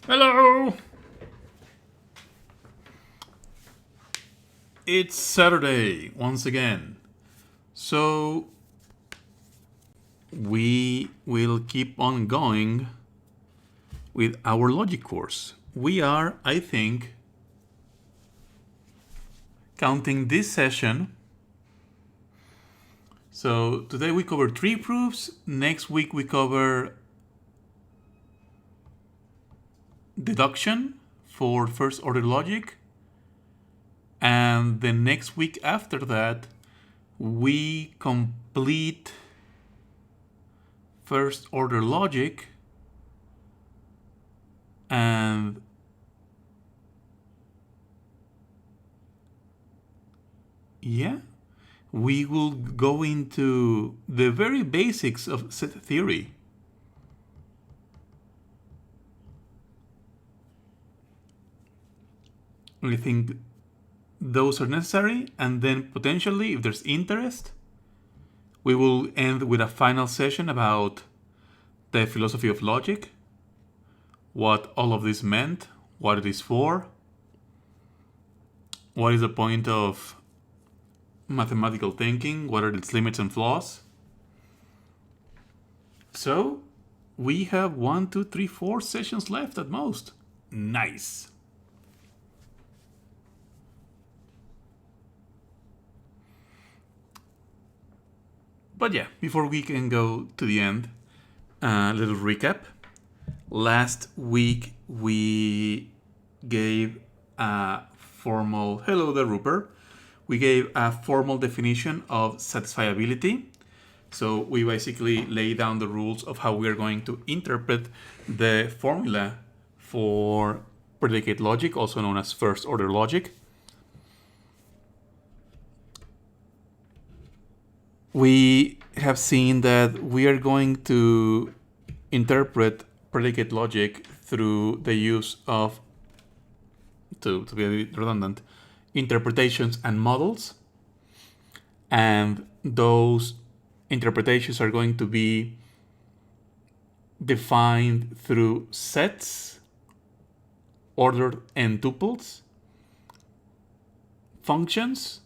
Hello! It's Saturday once again. So we will keep on going with our logic course. We are, I think, counting this session. So today we cover 3 proofs. Next week we cover deduction for first order logic. And the next week after that, we complete first order logic and we will go into the very basics of set theory. I think those are necessary, and then potentially, if there's interest, we will end with a final session about the philosophy of logic, what all of this meant, what it is for, what is the point of mathematical thinking, what are its limits and flaws. So we have 1, 2, 3, 4 sessions left at most. Nice. But yeah, before we can go to the end, a little recap. Last week we gave a formal, hello there Rupert, we gave a formal definition of satisfiability. So we basically lay down the rules of how we are going to interpret the formula for predicate logic, also known as first order logic. We have seen that we are going to interpret predicate logic through the use of, to be redundant, interpretations and models. And those interpretations are going to be defined through sets, ordered n tuples, functions,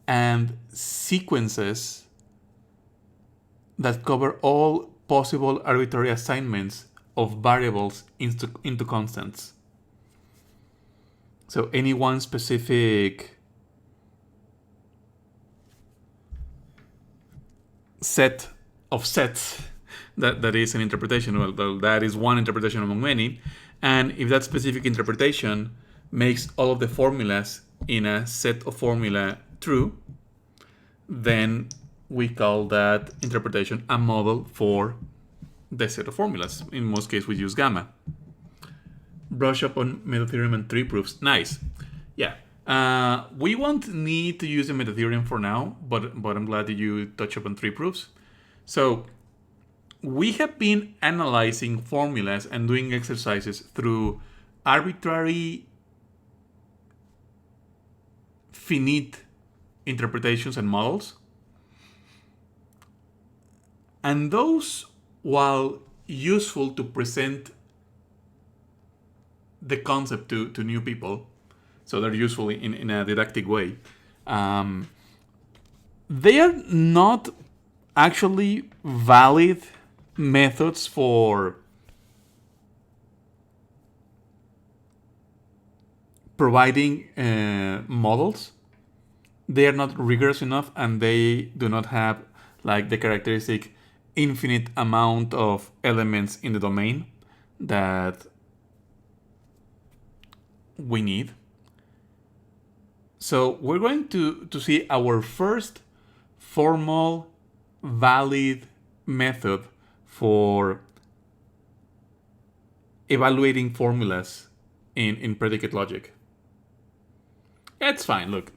and sequences that cover all possible arbitrary assignments of variables into constants. So any one specific set of sets that is an interpretation, well, that is one interpretation among many, and if that specific interpretation makes all of the formulas in a set of formula true, then we call that interpretation a model for the set of formulas. In most cases, we use gamma. Brush up on meta theorem and 3 proofs. Nice. Yeah. We won't need to use the meta theorem for now, but I'm glad that you touch up on 3 proofs. So we have been analyzing formulas and doing exercises through arbitrary finite interpretations and models. And those, while useful to present the concept to new people, so they're useful in a didactic way, they are not actually valid methods for providing models. They are not rigorous enough, and they do not have like the characteristic infinite amount of elements in the domain that we need. So we're going to see our first formal valid method for evaluating formulas in predicate logic. It's fine. Look.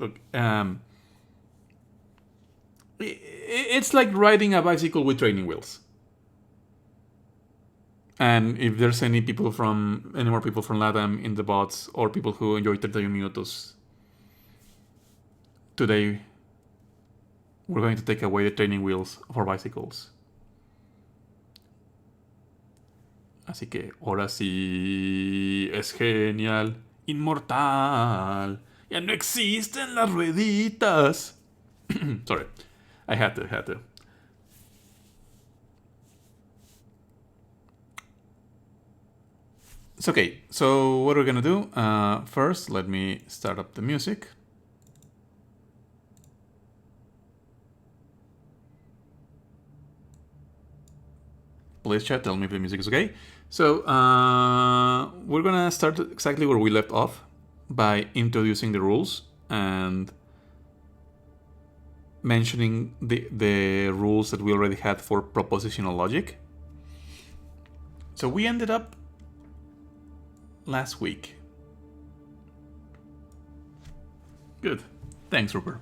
It's like riding a bicycle with training wheels. And if there's any more people from LATAM in the bots, or people who enjoy 31 minutos, today we're going to take away the training wheels of our bicycles. Así que ahora sí es genial, inmortal. Ya no existen las rueditas. Sorry, I had to. It's okay. So what are we gonna do? First, let me start up the music. Please chat, tell me if the music is okay. So we're gonna start exactly where we left off by introducing the rules and mentioning the rules that we already had for propositional logic. So we ended up last week. Good. Thanks, Rupert.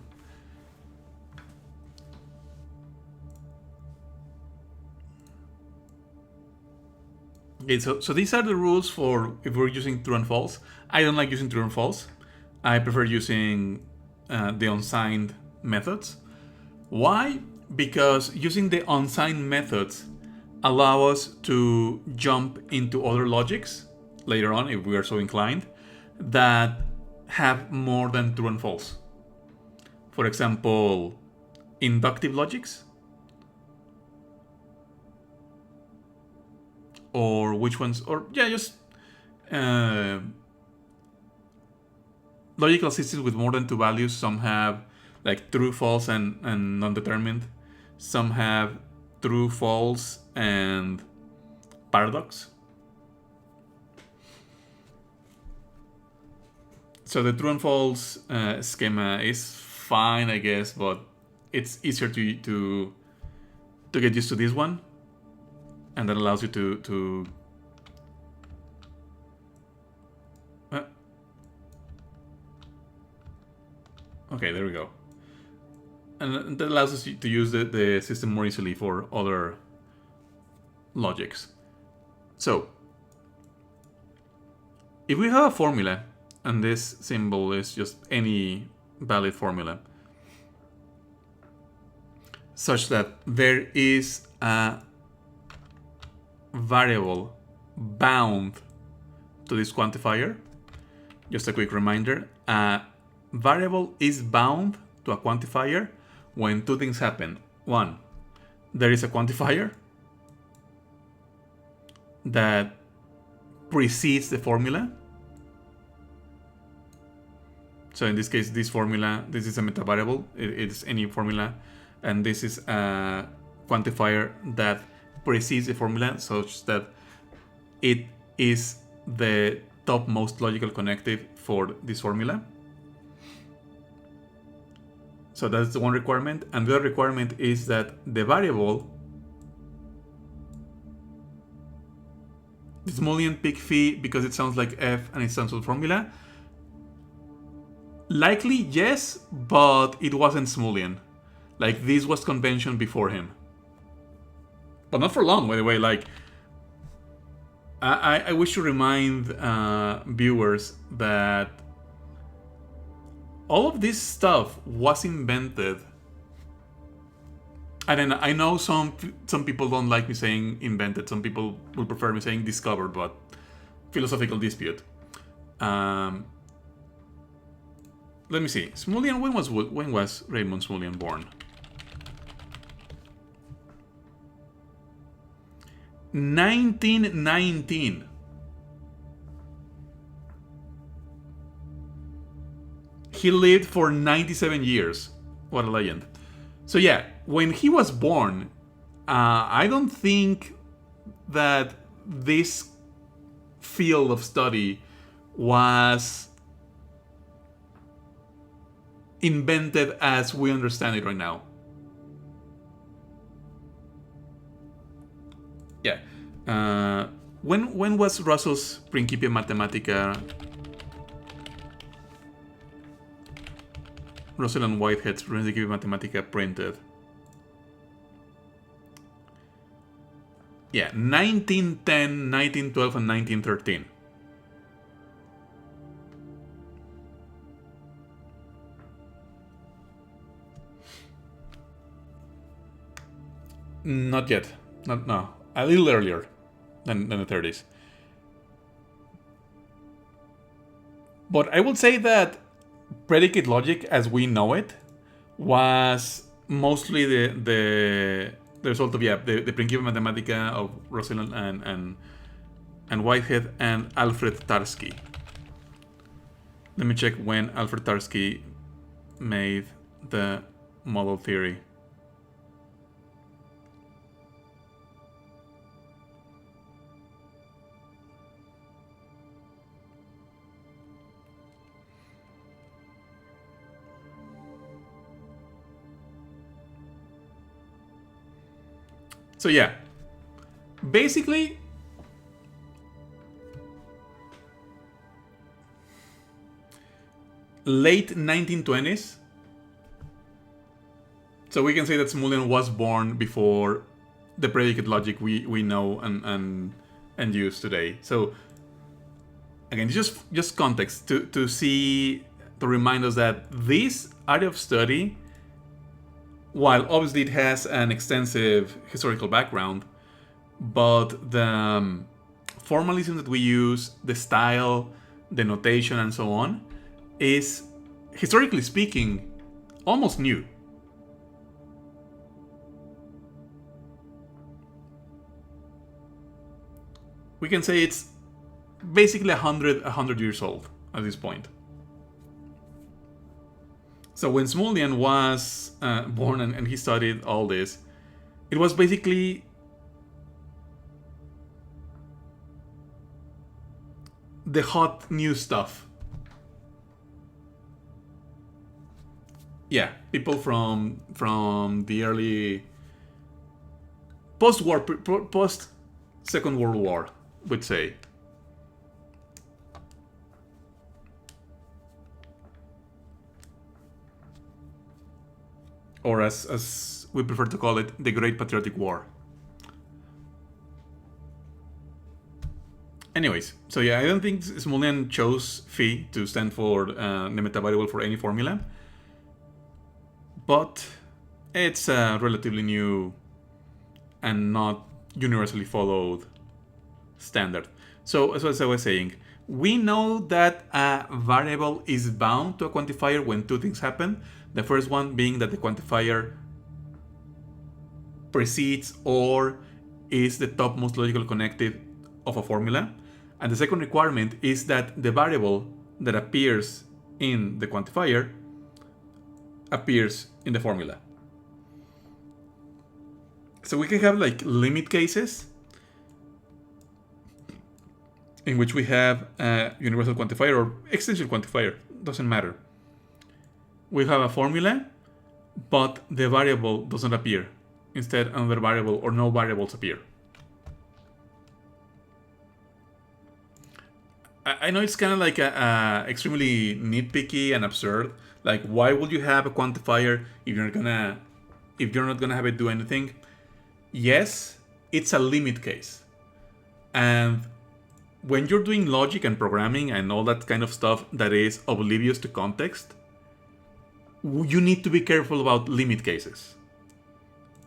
Okay, so these are the rules for if we're using true and false. I don't like using true and false. I prefer using the unsigned methods. Why? Because using the unsigned methods allow us to jump into other logics later on, if we are so inclined, that have more than true and false. For example, inductive logics, or which ones, or yeah, just logical systems with more than two values. Some have like true, false, and non-determined. Some have true, false, and paradox. So the true and false schema is fine, I guess, but it's easier to get used to this one, and that allows you to okay, there we go. And that allows us to use the system more easily for other logics. So, if we have a formula, and this symbol is just any valid formula, such that there is a variable bound to this quantifier, just a quick reminder, a variable is bound to a quantifier when two things happen. One, there is a quantifier that precedes the formula. So in this case, this formula, this is a meta variable, it's any formula, and this is a quantifier that precedes the formula such that it is the topmost logical connective for this formula. So that's the one requirement. And the other requirement is that the variable, this Boolean pick phi, because it sounds like f and it sounds like formula, likely yes, but it wasn't Smulian. Like, this was convention before him. But not for long, by the way. Like, I wish to remind viewers that all of this stuff was invented. And I know some people don't like me saying invented. Some people would prefer me saying discovered, but philosophical dispute. Let me see. Smulian, when was Raymond Smulian born? 1919. He lived for 97 years. What a legend. So yeah, when he was born, I don't think that this field of study was invented as we understand it right now. Yeah. When was Russell's Principia Mathematica, Russell and Whitehead's Principia Mathematica printed? Yeah, 1910, 1912, and 1913. Not yet. No. A little earlier. than the 30s. But I would say that predicate logic, as we know it, was mostly the result of the Principia Mathematica of Russell and Whitehead and Alfred Tarski. Let me check when Alfred Tarski made the model theory. So yeah, basically, late 1920s. So we can say that Smullyan was born before the predicate logic we know and use today. So again, just context to remind us that this area of study, while obviously it has an extensive historical background, but the formalism that we use, the style, the notation, and so on, is, historically speaking, almost new. We can say it's basically 100 years old at this point. So when Smullyan was born and he studied all this, it was basically the hot new stuff. Yeah, people from the early post-war, post-Second World War would say. Or as we prefer to call it, the Great Patriotic War. Anyways, so yeah, I don't think Smullyan chose phi to stand for the meta variable for any formula, but it's a relatively new and not universally followed standard. So as I was saying, we know that a variable is bound to a quantifier when two things happen. The first one being that the quantifier precedes or is the topmost logical connective of a formula. And the second requirement is that the variable that appears in the quantifier appears in the formula. So we can have like limit cases in which we have a universal quantifier or extension quantifier, doesn't matter. We have a formula, but the variable doesn't appear. Instead, another variable or no variables appear. I know it's kind of like a extremely nitpicky and absurd. Like, why would you have a quantifier if you're not gonna have it do anything? Yes, it's a limit case, and when you're doing logic and programming and all that kind of stuff that is oblivious to context, you need to be careful about limit cases.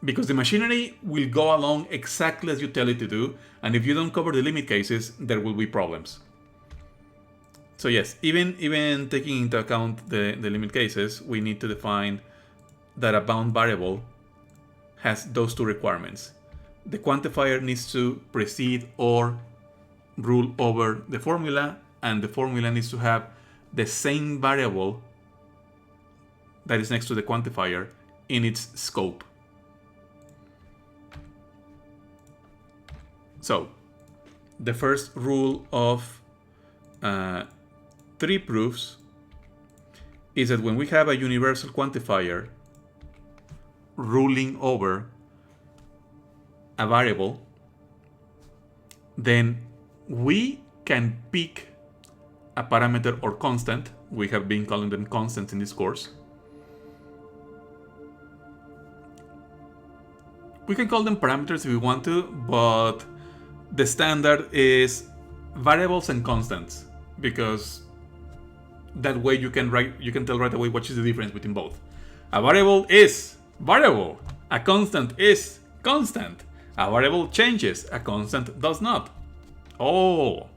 Because the machinery will go along exactly as you tell it to do, and if you don't cover the limit cases, there will be problems. So yes, even taking into account the limit cases, we need to define that a bound variable has those two requirements. The quantifier needs to precede or rule over the formula, and the formula needs to have the same variable that is next to the quantifier in its scope. So, the first rule of 3 proofs is that when we have a universal quantifier ruling over a variable, then we can pick a parameter or constant. We have been calling them constants in this course. We can call them parameters if we want to, but the standard is variables and constants, because that way you can tell right away what is the difference between both. A variable is variable, a constant is constant, A variable changes, a constant does not. Oh.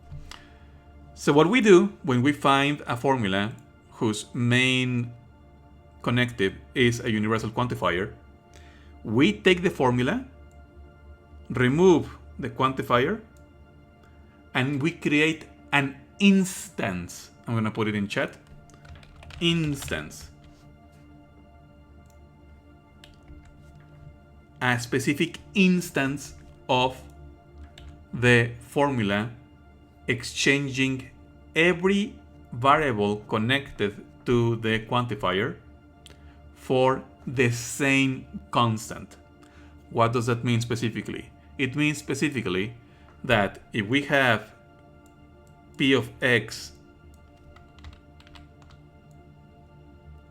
So what we do when we find a formula whose main connective is a universal quantifier, we take the formula, remove the quantifier, and we create an instance. I'm going to put it in chat. Instance. A specific instance of the formula exchanging every variable connected to the quantifier for the same constant. What does that mean specifically? It means specifically that if we have p of x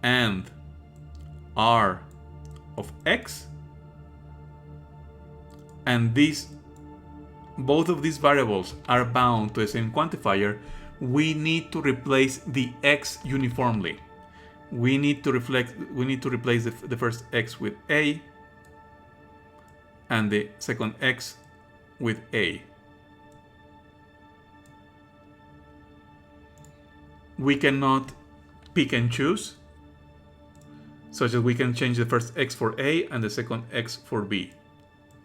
and r of x, and both of these variables are bound to the same quantifier, we need to replace the x uniformly. We need to replace the first x with a and the second x with a. We cannot pick and choose, such that we can change the first x for a and the second x for b.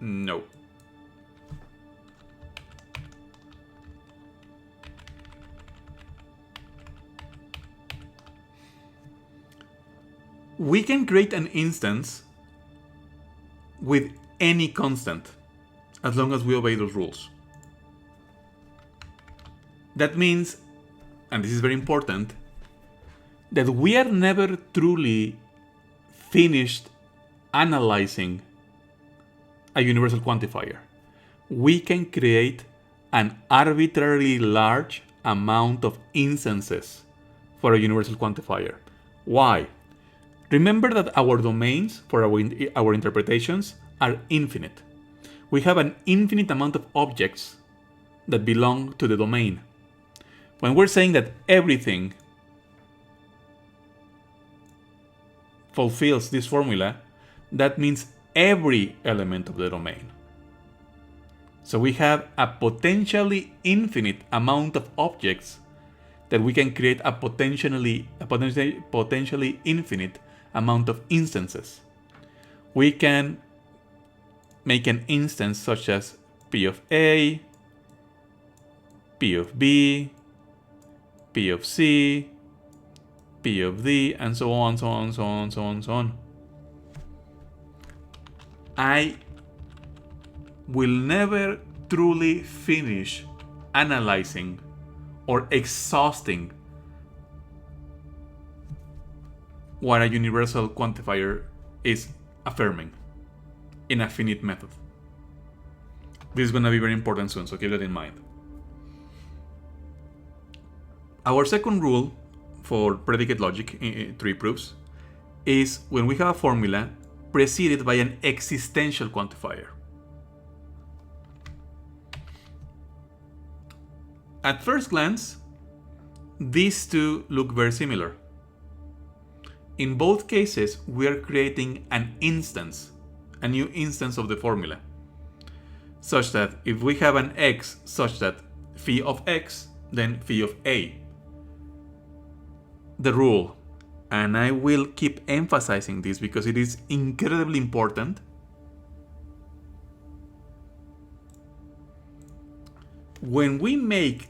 No. We can create an instance with any constant as long as we obey those rules. That means, and this is very important, that we are never truly finished analyzing a universal quantifier. We can create an arbitrarily large amount of instances for a universal quantifier. Why? Remember that our domains for our interpretations are infinite. We have an infinite amount of objects that belong to the domain. When we're saying that everything fulfills this formula, that means every element of the domain. So we have a potentially infinite amount of objects that we can create a potentially infinite amount of instances. We can make an instance such as P of A, P of B, P of C, P of D, and so on, so on, so on, so on, so on. I will never truly finish analyzing or exhausting what a universal quantifier is affirming in a finite method. This is going to be very important soon, so keep that in mind. Our second rule for predicate logic, tree proofs, is when we have a formula preceded by an existential quantifier. At first glance, these two look very similar. In both cases, we are creating an instance, a new instance of the formula, such that if we have an x such that phi of x, then phi of a. The rule, and I will keep emphasizing this because it is incredibly important. When we make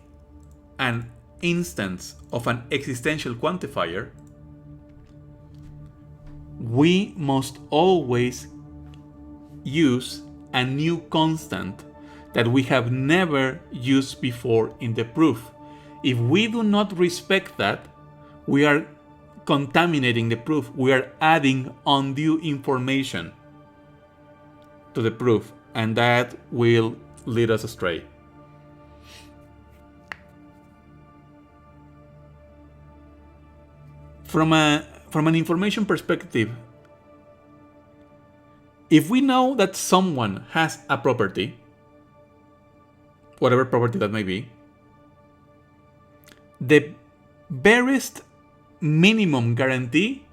an instance of an existential quantifier, we must always use a new constant that we have never used before in the proof. If we do not respect that, we are contaminating the proof. We are adding undue information to the proof, and that will lead us astray. From an information perspective, if we know that someone has a property, whatever property that may be, the barest minimum guarantee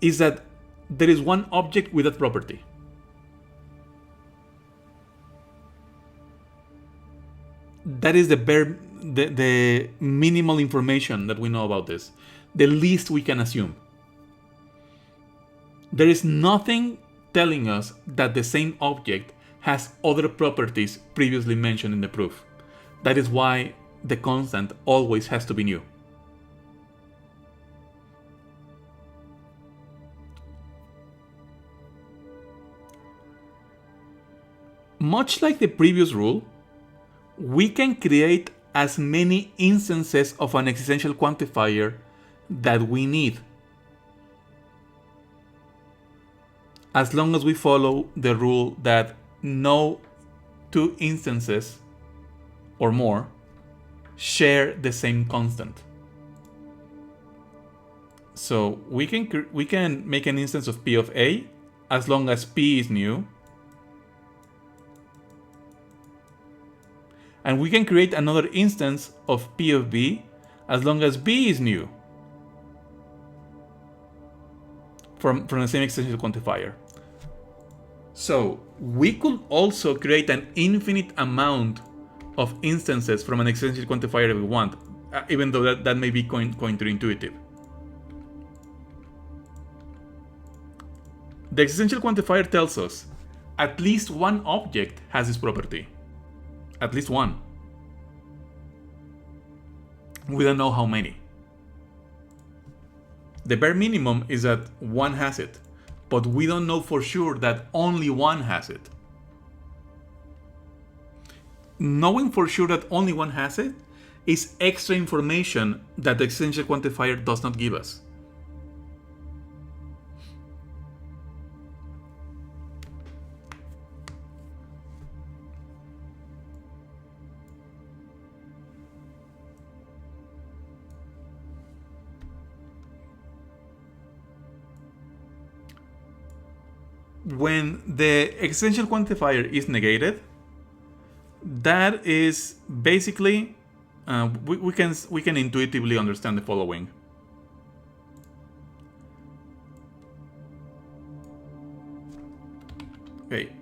is that there is one object with that property. That is the minimal information that we know about this. The least we can assume. There is nothing telling us that the same object has other properties previously mentioned in the proof. That is why the constant always has to be new. Much like the previous rule, we can create as many instances of an existential quantifier that we need, as long as we follow the rule that no two instances or more share the same constant. So we can make an instance of P of A as long as P is new, and we can create another instance of P of B as long as B is new from the same existential quantifier. So we could also create an infinite amount of instances from an existential quantifier if we want, even though that may be counterintuitive. The existential quantifier tells us at least one object has this property. At least one. We don't know how many. The bare minimum is that one has it, but we don't know for sure that only one has it. Knowing for sure that only one has it is extra information that the existential quantifier does not give us. When the existential quantifier is negated, that is basically we can intuitively understand the following. Okay,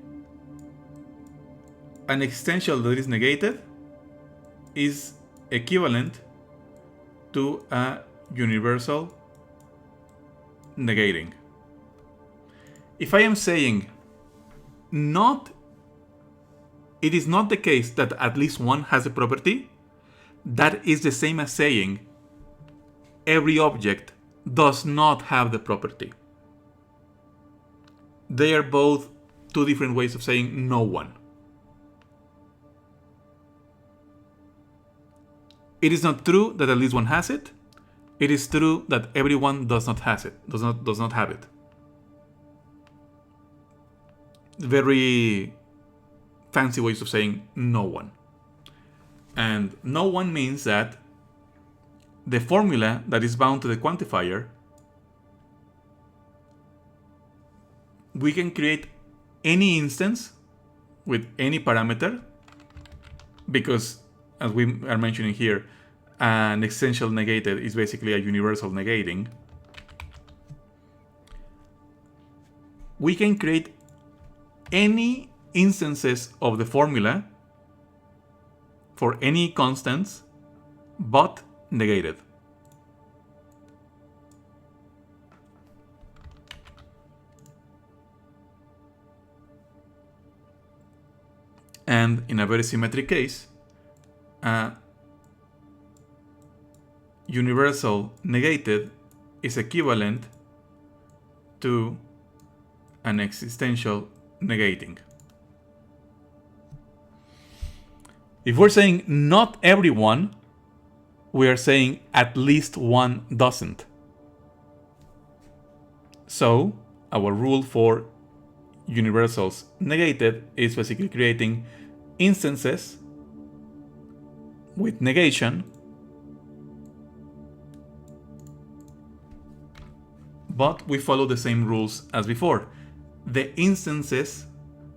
an existential that is negated is equivalent to a universal negating. If I am saying it is not the case that at least one has a property, that is the same as saying every object does not have the property. They are both two different ways of saying no one. It is not true that at least one has it. It is true that everyone does not have it. Very fancy ways of saying no one. And no one means that the formula that is bound to the quantifier, we can create any instance with any parameter, because as we are mentioning here, an existential negated is basically a universal negating. We can create any instances of the formula for any constants but negated. And in a very symmetric case, a universal negated is equivalent to an existential negating. If we're saying not everyone, we are saying at least one doesn't. So our rule for universals negated is basically creating instances with negation, but we follow the same rules as before. The instances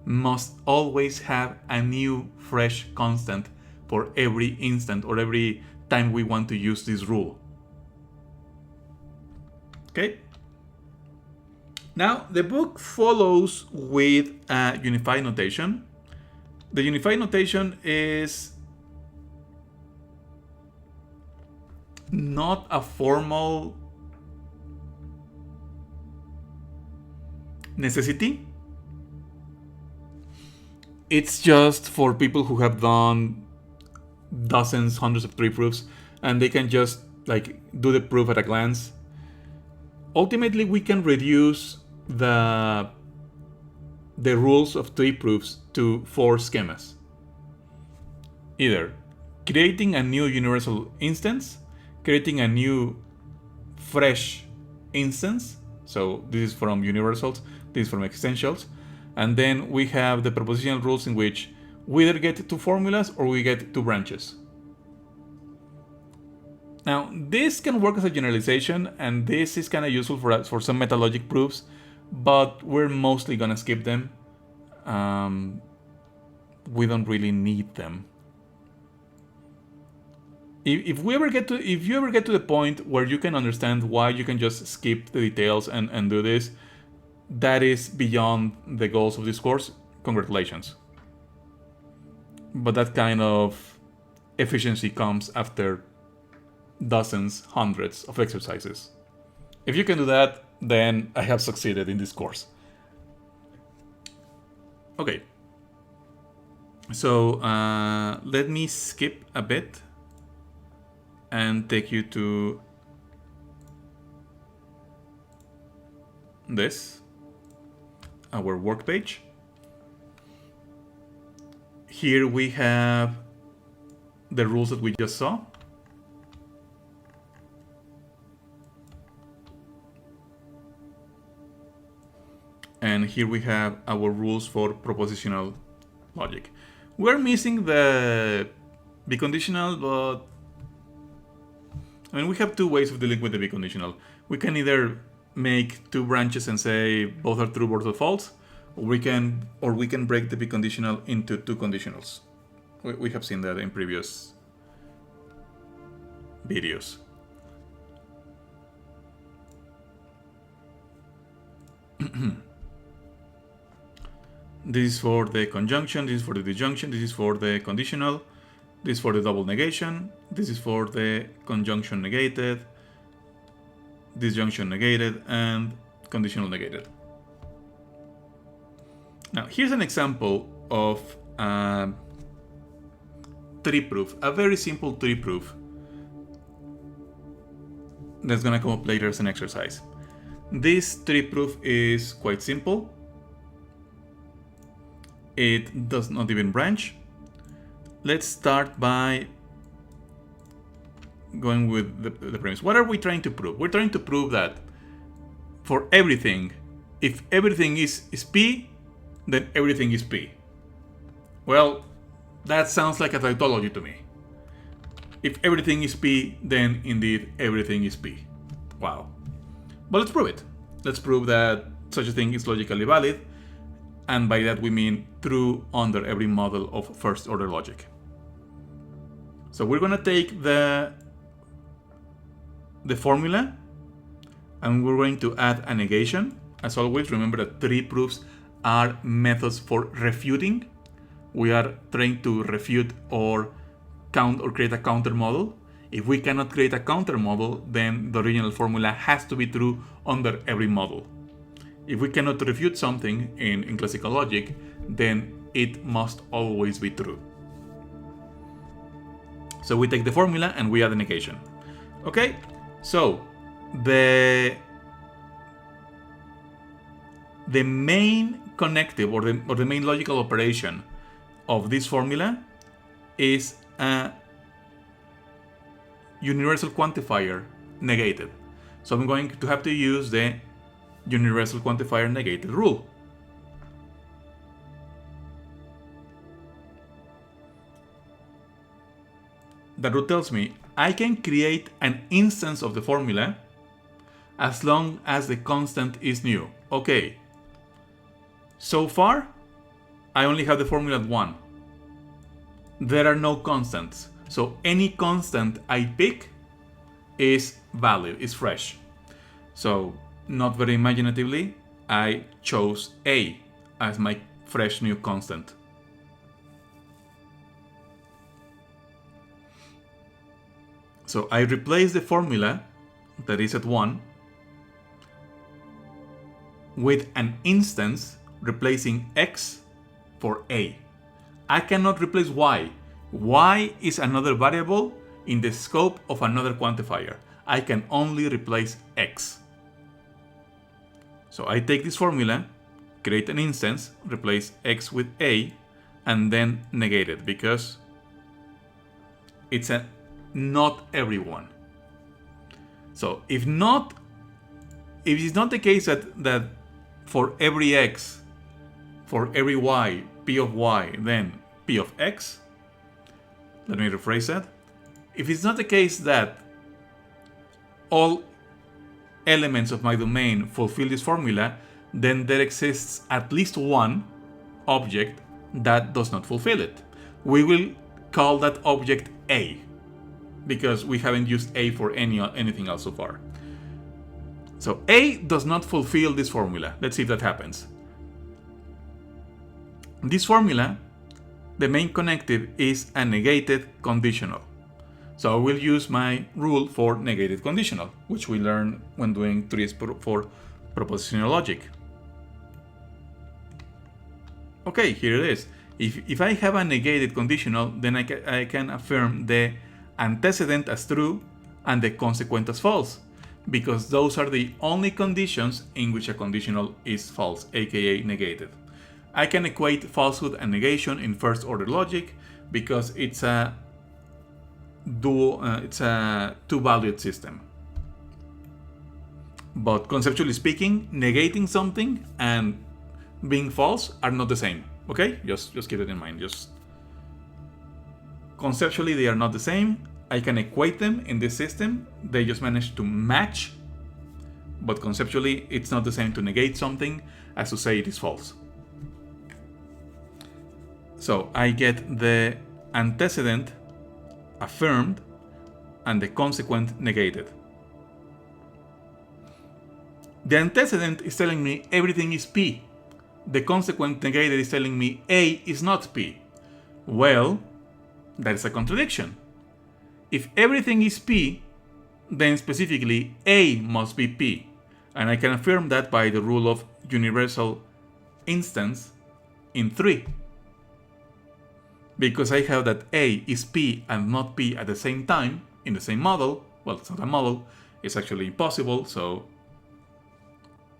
must always have a new fresh constant for every instant or every time we want to use this rule. Okay? Now, the book follows with a unified notation. The unified notation is not a formal necessity. It's just for people who have done dozens, hundreds of tree proofs, and they can just like do the proof at a glance. Ultimately, we can reduce the rules of tree proofs to 4 schemas. Either creating a new universal instance, creating a new fresh instance. So this is from universals, this is from extensions. And then we have the propositional rules in which we either get 2 formulas or we get 2 branches. Now, this can work as a generalization, and this is kind of useful for some metalogic proofs, but we're mostly gonna skip them. We don't really need them. If you ever get to the point where you can understand why you can just skip the details and do this, that is beyond the goals of this course. Congratulations. But that kind of efficiency comes after dozens, hundreds of exercises. If you can do that, then I have succeeded in this course. Okay. So let me skip a bit and take you to this, our work page. Here we have the rules that we just saw. And here we have our rules for propositional logic. We're missing the biconditional, but I mean, we have 2 ways of dealing with the biconditional. We can either make 2 branches and say both are true, both are false, or we can break the biconditional into 2 conditionals. We have seen that in previous videos. This is for the conjunction, this is for the disjunction, this is for the conditional, this is for the double negation, this is for the conjunction negated, disjunction negated, and conditional negated. Now, here's an example of a tree proof, a very simple tree proof that's gonna come up later as an exercise. This tree proof is quite simple. It does not even branch. Let's start by going with the premise. What are we trying to prove? We're trying to prove that for everything, if everything is P, then everything is P. Well, that sounds like a tautology to me. If everything is P, then indeed everything is P. Wow. But let's prove it. Let's prove that such a thing is logically valid, and by that we mean true under every model of first order logic. So we're gonna take the formula and we're going to add a negation. As always, remember that tree proofs are methods for refuting. We are trying to refute or count or create a counter model. If we cannot create a counter model, then the original formula has to be true under every model. If we cannot refute something in classical logic, then it must always be true. So we take the formula and we add a negation. Okay, so the main connective or the main logical operation of this formula is a universal quantifier negated. So I'm going to have to use the universal quantifier negated rule. That rule tells me I can create an instance of the formula as long as the constant is new. Okay, so far I only have the formula at 1. There are no constants, so any constant I pick is valid, is fresh. So not very imaginatively, I chose A as my fresh new constant. So I replace the formula that is at 1 with an instance replacing x for a. I cannot replace y. Y is another variable in the scope of another quantifier. I can only replace x. So I take this formula, create an instance, replace x with a, and then negate it because it's a not everyone. So if it's not the case that for every x, for every y, p of y, then p of x, let me rephrase that. If it's not the case that all elements of my domain fulfill this formula, then there exists at least one object that does not fulfill it. We will call that object A, because we haven't used A for anything else so far. So A does not fulfill this formula. Let's see if that happens. This formula, the main connective is a negated conditional. So I will use my rule for negated conditional, which we learned when doing trees for propositional logic. Okay, here it is. If I have a negated conditional, then I can affirm the antecedent as true and the consequent as false, because those are the only conditions in which a conditional is false, aka negated. I can equate falsehood and negation in first order logic because it's a two-valued system. But conceptually speaking, negating something and being false are not the same. Okay, just keep it in mind. Just conceptually, they are not the same. I can equate them in this system. They just manage to match. But conceptually, it's not the same to negate something as to say it is false. So I get the antecedent affirmed and the consequent negated. The antecedent is telling me everything is P. The consequent negated is telling me A is not P. Well, that is a contradiction. If everything is P, then specifically A must be P. And I can affirm that by the rule of universal instance in 3. Because I have that A is P and not P at the same time in the same model. Well, it's not a model, it's actually impossible, so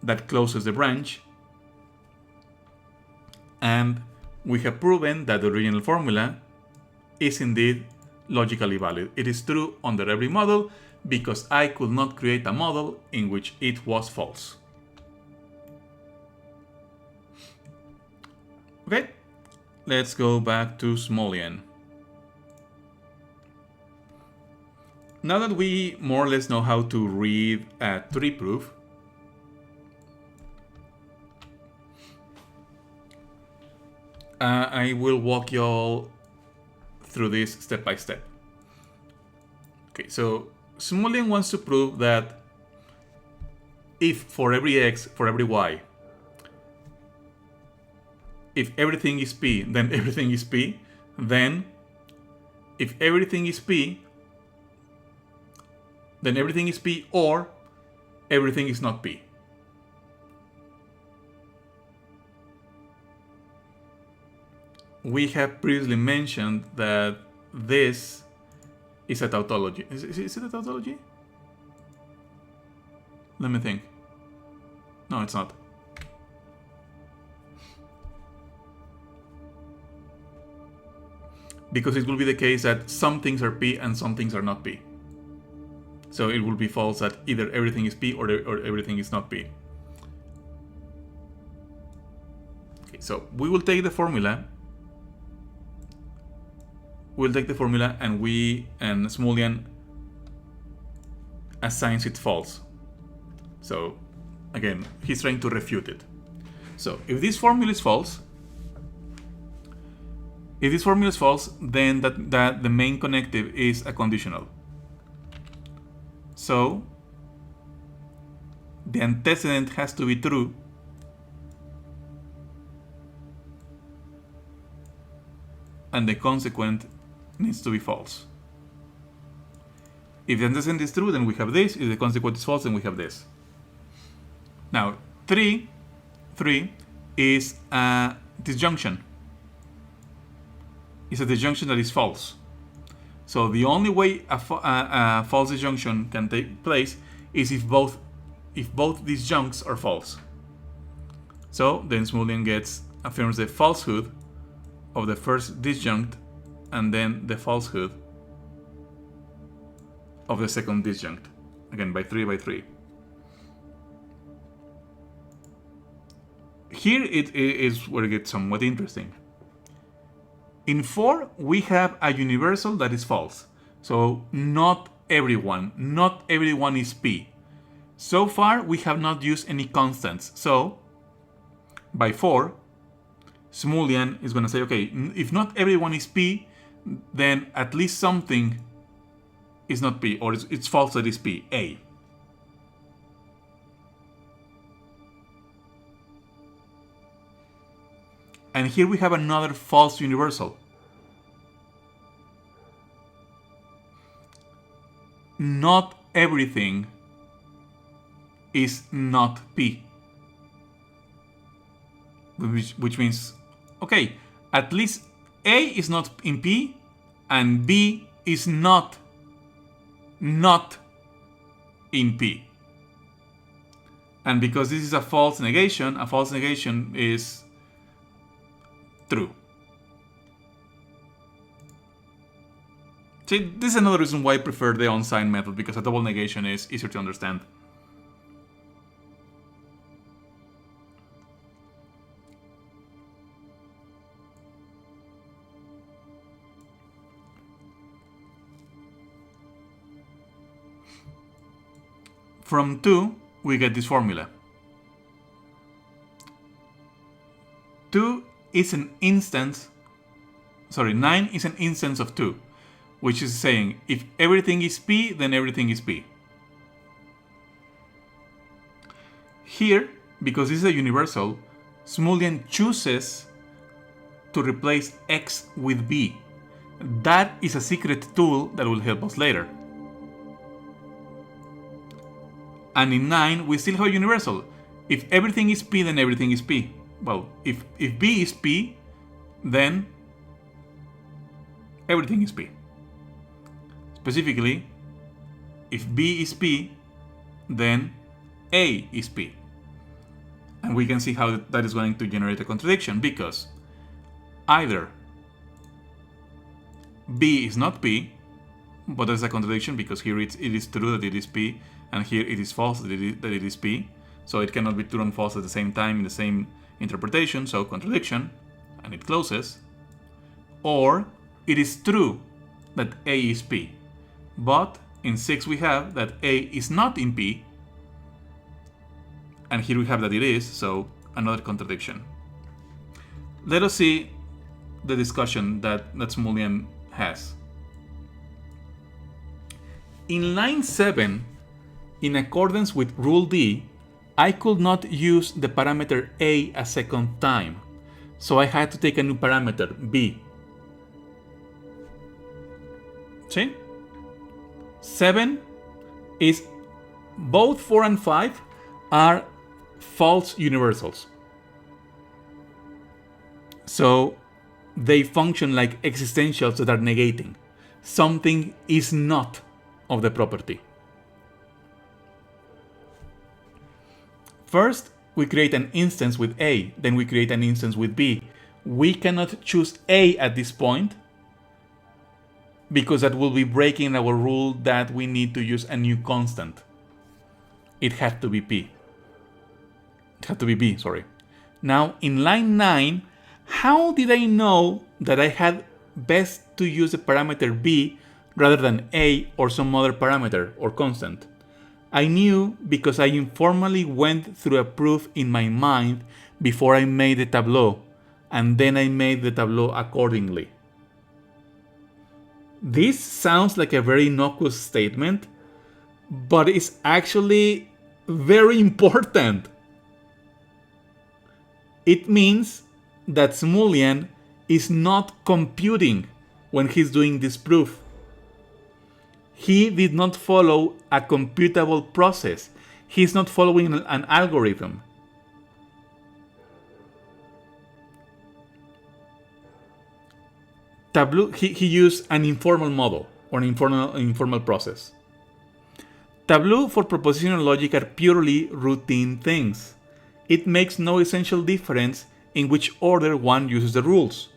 that closes the branch. And we have proven that the original formula is indeed logically valid. It is true under every model because I could not create a model in which it was false. Okay, let's go back to Smolian. Now that we more or less know how to read a tree proof, I will walk you all through this step by step. Okay, so Smolian wants to prove that if for every x, for every y, if everything is P, then everything is P, then if everything is P, then everything is P or everything is not P. We have previously mentioned that this is a tautology. Is it a tautology? Let me think. No, it's not. Because it will be the case that some things are P and some things are not P. So it will be false that either everything is P or everything is not P. Okay, so we will take the formula. We'll take the formula and Smolian assigns it false. So again, he's trying to refute it. So if this formula is false, then that the main connective is a conditional. So the antecedent has to be true and the consequent needs to be false. If the antecedent is true, then we have this. If the consequent is false, then we have this. Now, 3 is a disjunction. It's a disjunction that is false. So the only way a false disjunction can take place is if both disjuncts are false. So then Smulian affirms the falsehood of the first disjunct and then the falsehood of the second disjunct. Again, by 3. Here it is where it gets somewhat interesting. In 4, we have a universal that is false. So not everyone is P. So far, we have not used any constants. So by 4, Smulian is going to say, okay, if not everyone is P, then at least something is not P, or it's false that is P, A. And here we have another false universal. Not everything is not P. Which means, okay, at least A is not in P and B is not in P. And because this is a false negation is true. See, this is another reason why I prefer the unsigned method, because a double negation is easier to understand. From 2, we get this formula. 9 is an instance of 2, which is saying if everything is P, then everything is P. Here, because this is a universal, Smulian chooses to replace X with B. That is a secret tool that will help us later. And in 9, we still have a universal. If everything is P, then everything is P. Well, if B is P, then everything is P. Specifically, if B is P, then A is P. And we can see how that is going to generate a contradiction, because either B is not P, but there's a contradiction because here it is true that it is P, and here it is false that it is P. So it cannot be true and false at the same time in the same interpretation, so contradiction, and it closes. Or it is true that A is P, but in 6 we have that A is not in P, and here we have that it is, so another contradiction. Let us see the discussion that Smulian has. In line 7, in accordance with rule D, I could not use the parameter A a second time, so I had to take a new parameter, B. See? 7 is both 4 and 5 are false universals. So they function like existentials that are negating. Something is not of the property. First, we create an instance with A, then we create an instance with B. We cannot choose A at this point because that will be breaking our rule that we need to use a new constant. It had to be P. It had to be B, sorry. Now, in line 9, how did I know that I had best to use the parameter B rather than A or some other parameter or constant? I knew because I informally went through a proof in my mind before I made the tableau, and then I made the tableau accordingly. This sounds like a very innocuous statement, but it's actually very important. It means that Smulian is not computing when he's doing this proof. He did not follow a computable process. He's not following an algorithm. Tableau, he used an informal model or an informal process. Tableau for propositional logic are purely routine things. It makes no essential difference in which order one uses the rules.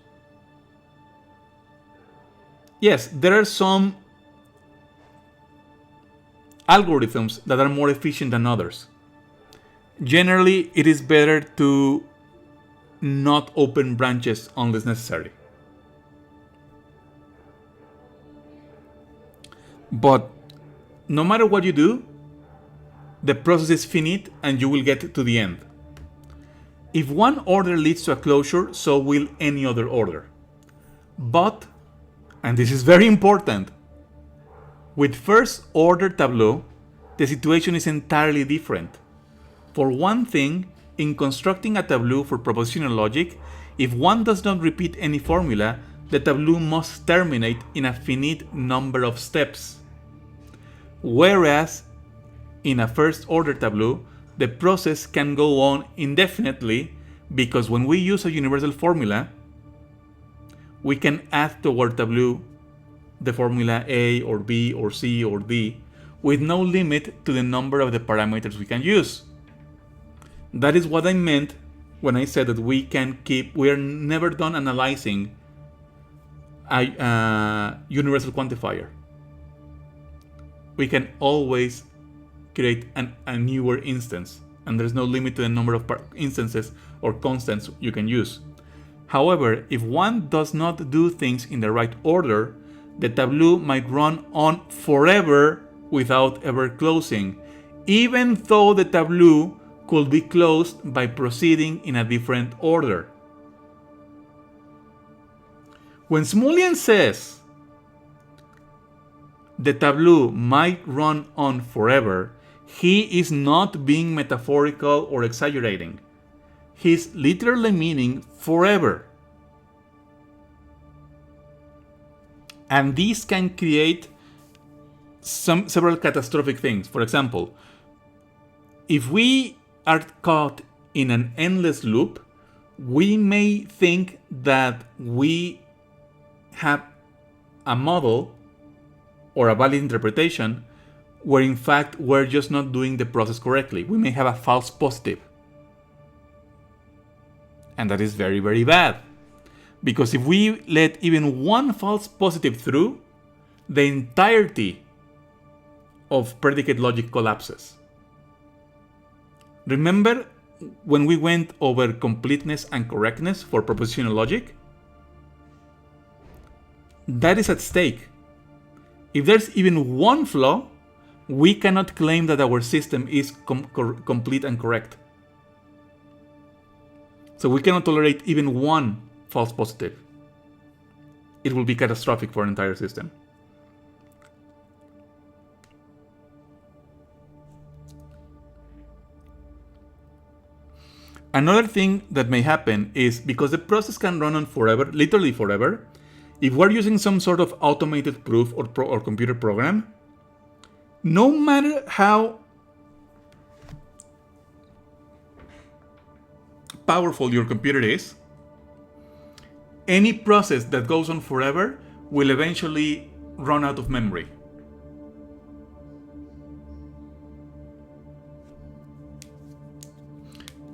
Yes, there are some algorithms that are more efficient than others. Generally, it is better to not open branches unless necessary. But no matter what you do, the process is finite and you will get to the end. If one order leads to a closure, so will any other order. But, and this is very important, with first order Tableau, the situation is entirely different. For one thing, in constructing a tableau for propositional logic, if one does not repeat any formula, the tableau must terminate in a finite number of steps. Whereas, in a first order tableau, the process can go on indefinitely because when we use a universal formula, we can add to our tableau the formula A or B or C or D with no limit to the number of the parameters we can use. That is what I meant when I said that we are never done analyzing a universal quantifier. We can always create a newer instance, and there's no limit to the number of instances or constants you can use. However, if one does not do things in the right order, the tableau might run on forever without ever closing, even though the tableau could be closed by proceeding in a different order. When Smulian says the tableau might run on forever, he is not being metaphorical or exaggerating. He's literally meaning forever. And this can create several catastrophic things. For example, if we are caught in an endless loop, we may think that we have a model or a valid interpretation where in fact we're just not doing the process correctly. We may have a false positive. And that is very, very bad. Because if we let even one false positive through, the entirety of predicate logic collapses. Remember when we went over completeness and correctness for propositional logic? That is at stake. If there's even one flaw, we cannot claim that our system is complete and correct. So we cannot tolerate even one false positive. It will be catastrophic for an entire system. Another thing that may happen is because the process can run on forever, literally forever, if we're using some sort of automated proof or computer program, no matter how powerful your computer is, any process that goes on forever will eventually run out of memory.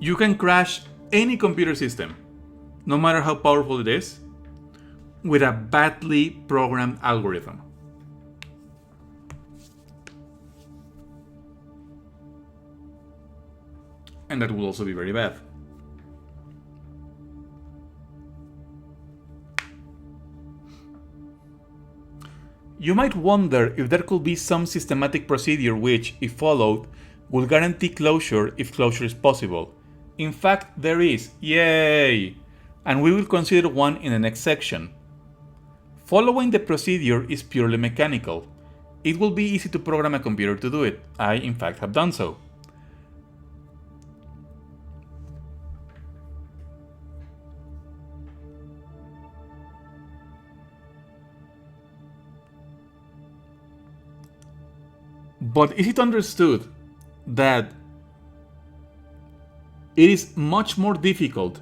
You can crash any computer system, no matter how powerful it is, with a badly programmed algorithm. And that will also be very bad. You might wonder if there could be some systematic procedure which, if followed, will guarantee closure if closure is possible. In fact, there is. Yay! And we will consider one in the next section. Following the procedure is purely mechanical. It will be easy to program a computer to do it. I, in fact, have done so. But is it understood that it is much more difficult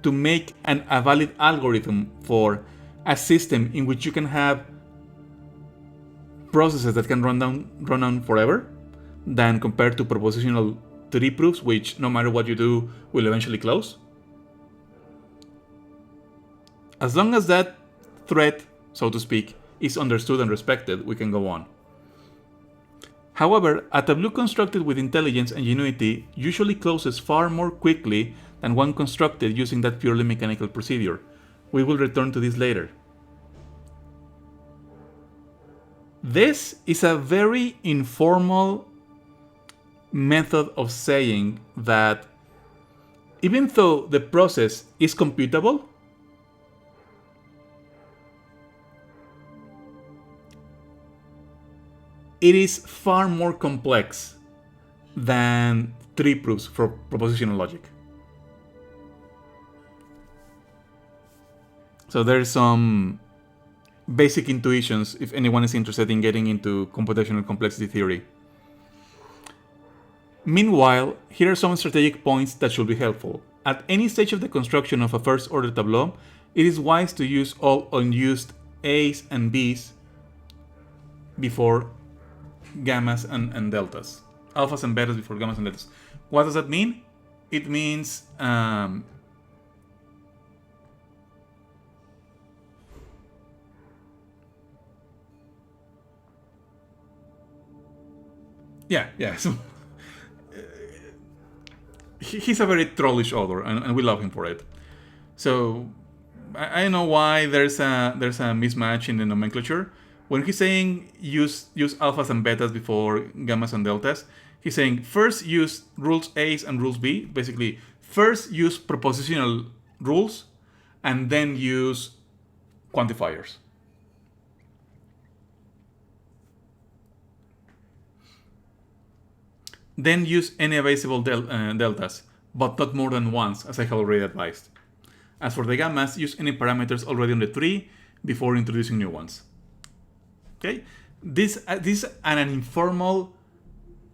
to make a valid algorithm for a system in which you can have processes that can run on forever than compared to propositional 3 proofs, which no matter what you do will eventually close? As long as that threat, so to speak, is understood and respected, we can go on. However, a tableau constructed with intelligence and ingenuity usually closes far more quickly than one constructed using that purely mechanical procedure. We will return to this later. This is a very informal method of saying that even though the process is computable, it is far more complex than 3 proofs for propositional logic. So there's some basic intuitions if anyone is interested in getting into computational complexity theory. Meanwhile, here are some strategic points that should be helpful. At any stage of the construction of a first-order tableau, it is wise to use all unused A's and B's before gammas and deltas. Alphas and betas before gammas and deltas. What does that mean? It means yeah. So he's a very trollish author, and we love him for it. So I don't know why there's a mismatch in the nomenclature. When he's saying use alphas and betas before gammas and deltas, he's saying first use rules A's and rules B. Basically, first use propositional rules, and then use quantifiers. Then use any available deltas, but not more than once, as I have already advised. As for the gammas, use any parameters already on the tree before introducing new ones. Okay, this is an informal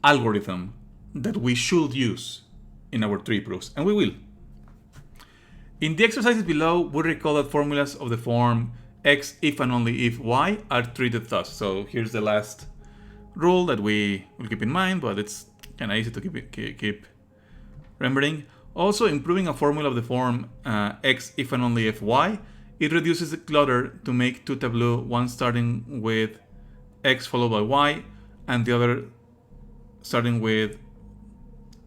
algorithm that we should use in our 3 proofs, and we will. In the exercises below, we recall that formulas of the form x if and only if y are treated thus. So here's the last rule that we will keep in mind, but it's kind of easy to keep remembering. Also, improving a formula of the form x if and only if y, it reduces the clutter to make 2 tableaux, one starting with x followed by y, and the other starting with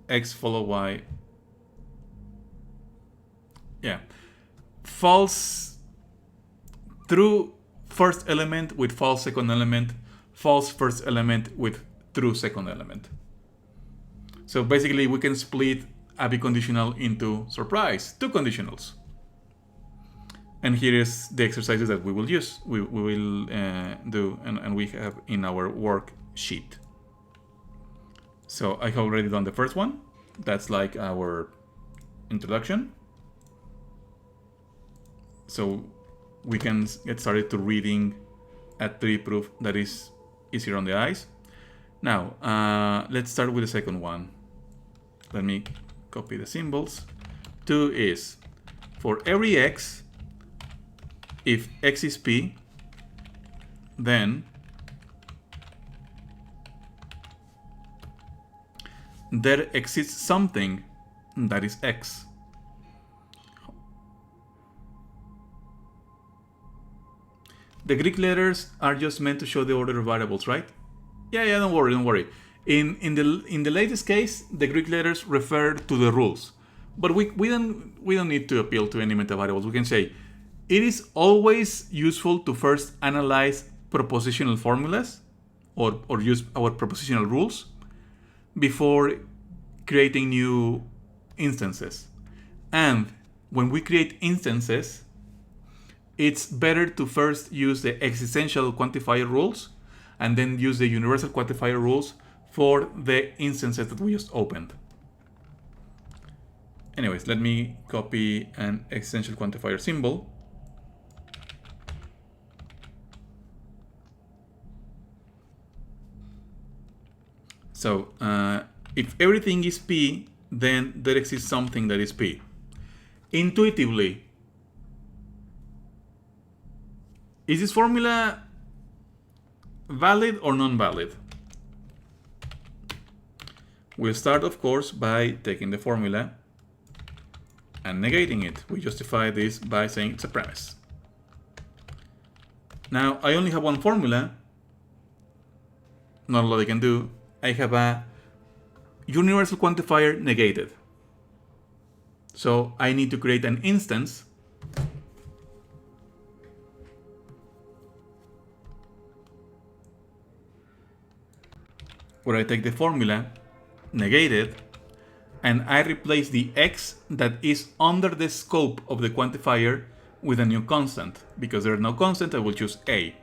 x followed by false true first element with false second element, false first element with true second element. So basically we can split a biconditional into, surprise, 2 conditionals. And here is the exercises that we will use, we will do, and we have in our worksheet. So I have already done the first one. That's like our introduction. So we can get started to reading a 3 proof that is easier on the eyes. Now, let's start with the second one. Let me copy the symbols. 2 is for every x, if x is p, then there exists something that is x. The Greek letters are just meant to show the order of variables, right? Yeah, don't worry. In the latest case, the Greek letters refer to the rules, but we don't need to appeal to any meta variables. We can say it is always useful to first analyze propositional formulas or use our propositional rules before creating new instances. And when we create instances, it's better to first use the existential quantifier rules and then use the universal quantifier rules for the instances that we just opened. Anyways, let me copy an existential quantifier symbol. So if everything is P, then there exists something that is P. Intuitively, is this formula valid or non-valid? We'll start, of course, by taking the formula and negating it. We justify this by saying it's a premise. Now, I only have one formula. Not a lot I can do. I have a universal quantifier negated. So I need to create an instance where I take the formula, negate it, and I replace the x that is under the scope of the quantifier with a new constant. Because there is no constant, I will choose a.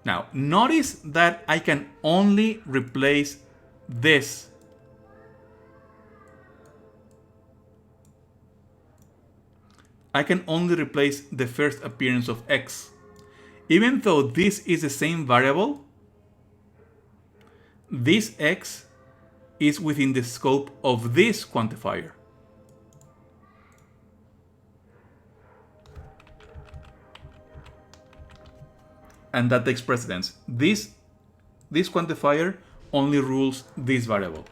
Now, notice that I can only replace this. I can only replace the first appearance of x. Even though this is the same variable, this x is within the scope of this quantifier. And that takes precedence. This quantifier only rules this variable.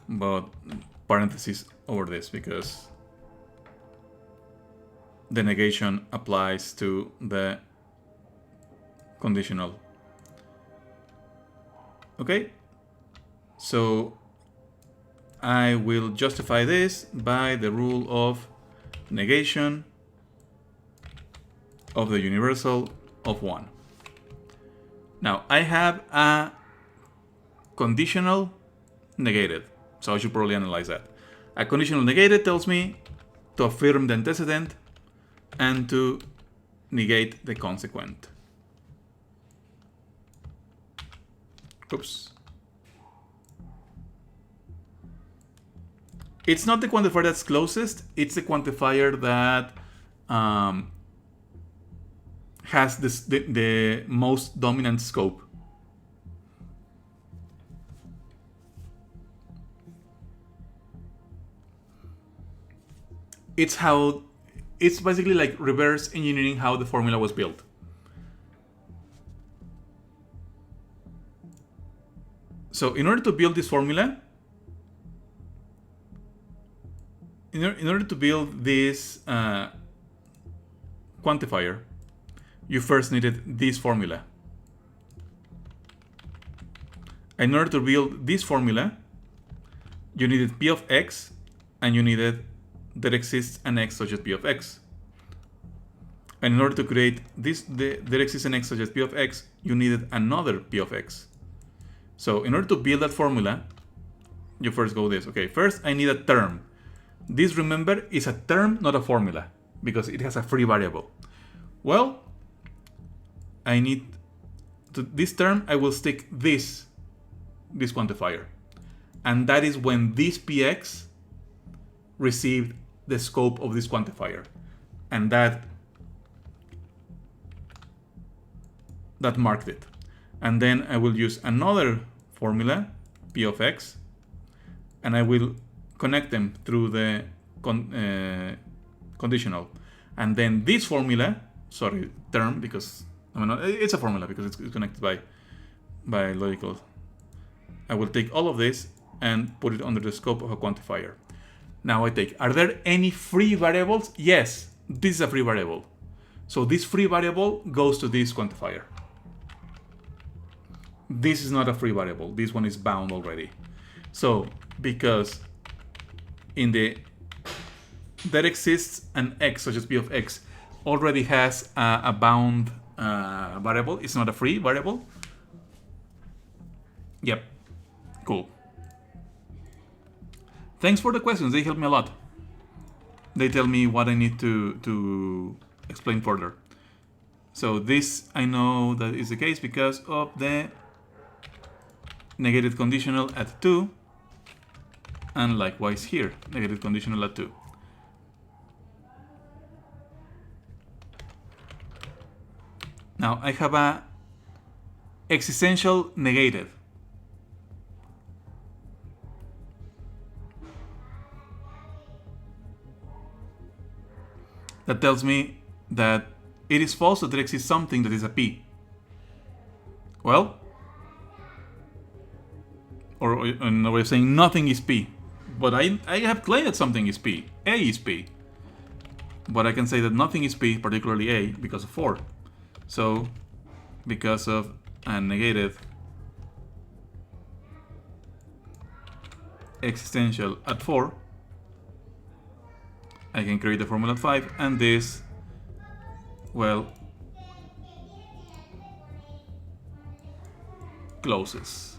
But parentheses over this because the negation applies to the conditional. Okay, so I will justify this by the rule of negation of the universal of 1. Now I have a conditional negated, so I should probably analyze that. A conditional negated tells me to affirm the antecedent and to negate the consequent. Oops. It's not the quantifier that's closest, it's the quantifier that has the most dominant scope. It's basically like reverse engineering how the formula was built. So in order to build this formula, in order to build this quantifier, you first needed this formula. In order to build this formula, you needed p of x, and you needed there exists an x such as p of x. And in order to create this, there exists an x such as p of x, you needed another p of x. So in order to build that formula, you first go this. Okay, first I need a term. This, remember, is a term, not a formula, because it has a free variable. Well, I need to this term, I will stick this quantifier. And that is when this px received the scope of this quantifier. And that marked it. And then I will use another formula, p of x, and I will connect them through the conditional. And then this formula, term, because it's a formula because it's connected by logical. I will take all of this and put it under the scope of a quantifier. Now are there any free variables? Yes, this is a free variable. So this free variable goes to this quantifier. This is not a free variable. This one is bound already. So because there exists an x such as p of x already has a bound variable. It's not a free variable. Yep. Cool. Thanks for the questions. They help me a lot. They tell me what I need to explain further. So this, I know that is the case because of the negated conditional at 2, and likewise here, negated conditional at 2. Now I have a existential negative. That tells me that it is false that there exists something that is a P. Well, or another way of saying nothing is P. But I have claimed that something is P. A is P. But I can say that nothing is P, particularly A, because of 4. So, because of a negative existential at 4, I can create the formula at 5, and this, well, closes.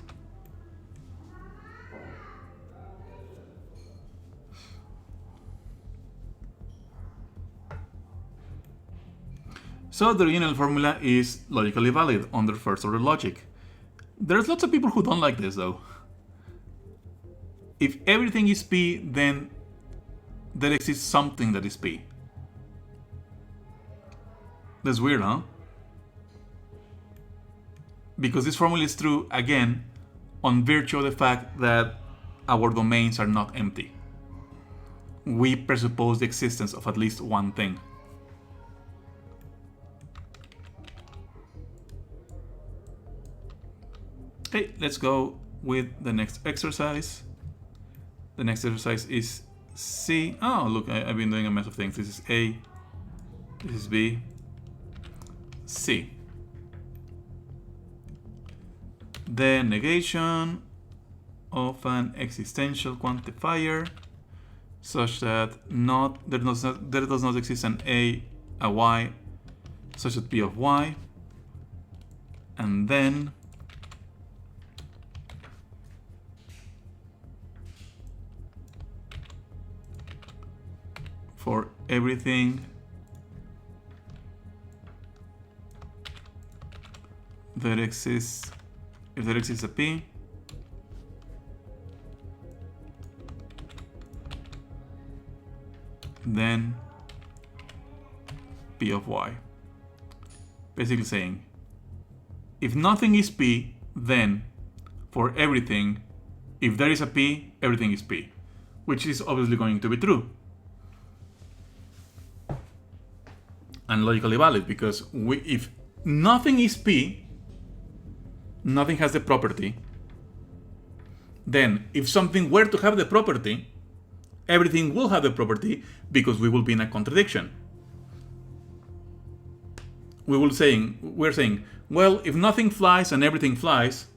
So the original formula is logically valid under first order logic. There's lots of people who don't like this though. If everything is P, then there exists something that is P. That's weird, huh? Because this formula is true, again, on virtue of the fact that our domains are not empty. We presuppose the existence of at least one thing. Okay, let's go with the next exercise. The next exercise is C. Oh, look, I've been doing a mess of things. This is A, this is B, C. The negation of an existential quantifier such that there does not exist an A, a Y, such that P of Y, and then for everything that exists, if there exists a P, then P of Y. Basically saying, if nothing is P, then for everything, if there is a P, everything is P, which is obviously going to be true. And logically valid, because if nothing is P, nothing has the property, then if something were to have the property, everything will have the property, because we will be in a contradiction. We're saying, well, if nothing flies and everything flies,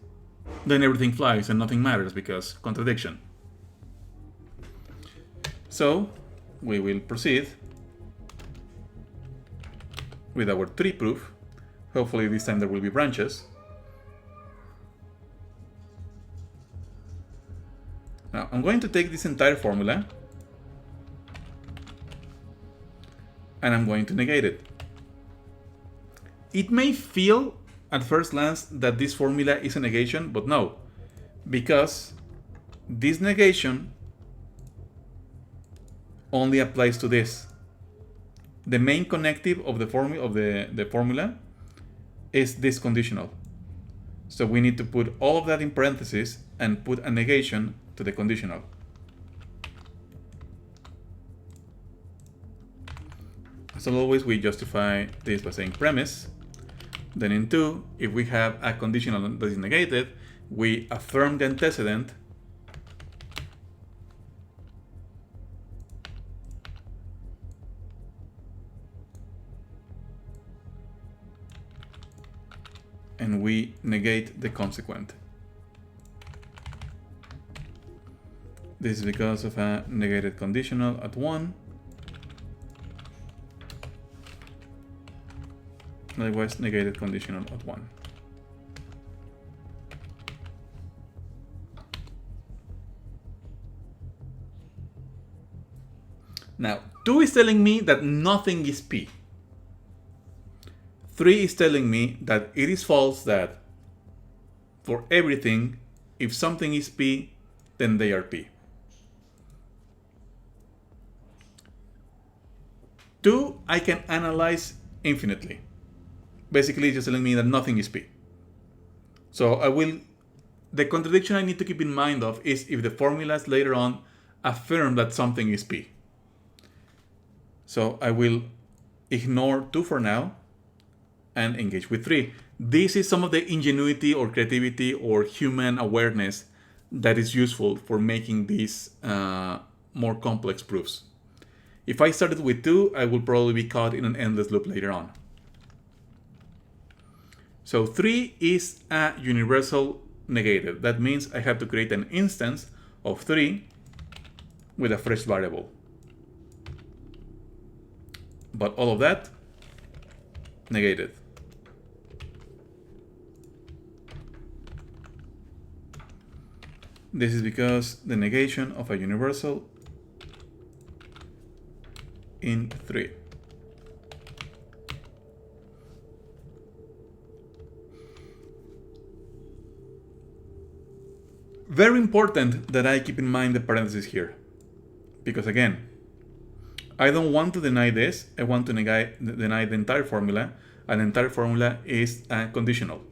then everything flies and nothing matters, because contradiction. So we will proceed with our tree proof. Hopefully this time there will be branches. Now I'm going to take this entire formula and I'm going to negate it. It may feel at first glance that this formula is a negation, but no, because this negation only applies to this. The main connective of the formula is this conditional. So we need to put all of that in parentheses and put a negation to the conditional. As always, we justify this by saying premise. Then in 2, if we have a conditional that is negated, we affirm the antecedent and we negate the consequent. This is because of a negated conditional at 1. Likewise, negated conditional at 1. Now, 2 is telling me that nothing is P. 3 is telling me that it is false that for everything, if something is P, then they are P. 2, I can analyze infinitely. basically it's just telling me that nothing is P. So the contradiction I need to keep in mind of is if the formulas later on affirm that something is P. So I will ignore 2 for now and engage with 3. This is some of the ingenuity or creativity or human awareness that is useful for making these more complex proofs. If I started with 2, I will probably be caught in an endless loop later on. So 3 is a universal negated. That means I have to create an instance of 3 with a fresh variable. But all of that, negated. This is because the negation of a universal in 3. Very important that I keep in mind the parentheses here. Because again, I don't want to deny this. I want to deny the entire formula. And the entire formula is conditional.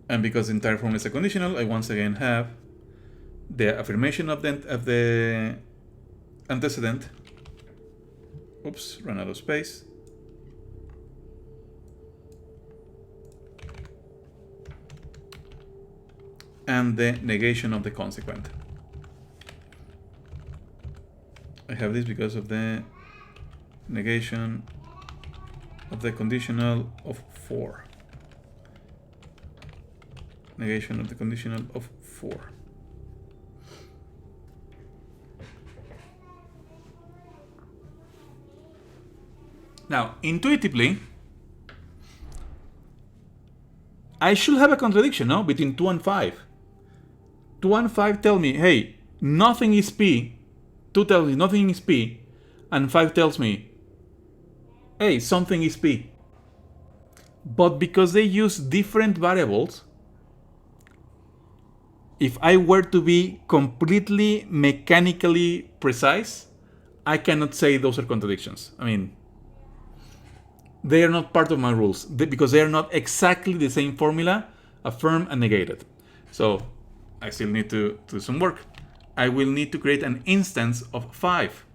And because the entire formula is a conditional, I once again have the affirmation of the antecedent. Oops, ran out of space. And the negation of the consequent. I have this because of the negation of the conditional of 4. Negation of the conditional of 4. Now, intuitively, I should have a contradiction, no? Between 2 and 5. 2 and 5 tell me, hey, nothing is P. 2 tells me nothing is P. And 5 tells me, hey, something is P. But because they use different variables, if I were to be completely mechanically precise, I cannot say those are contradictions. I mean, they are not part of my rules because they are not exactly the same formula, affirmed and negated. So I still need to do some work. I will need to create an instance of 5.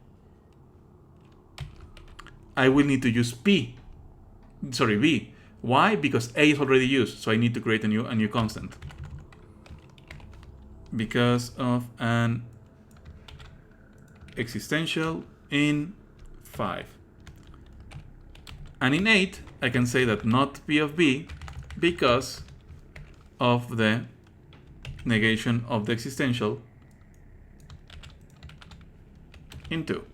I will need to use B. Why? Because A is already used, so I need to create a new constant. Because of an existential in 5. And in 8, I can say that not P of B because of the negation of the existential in 2.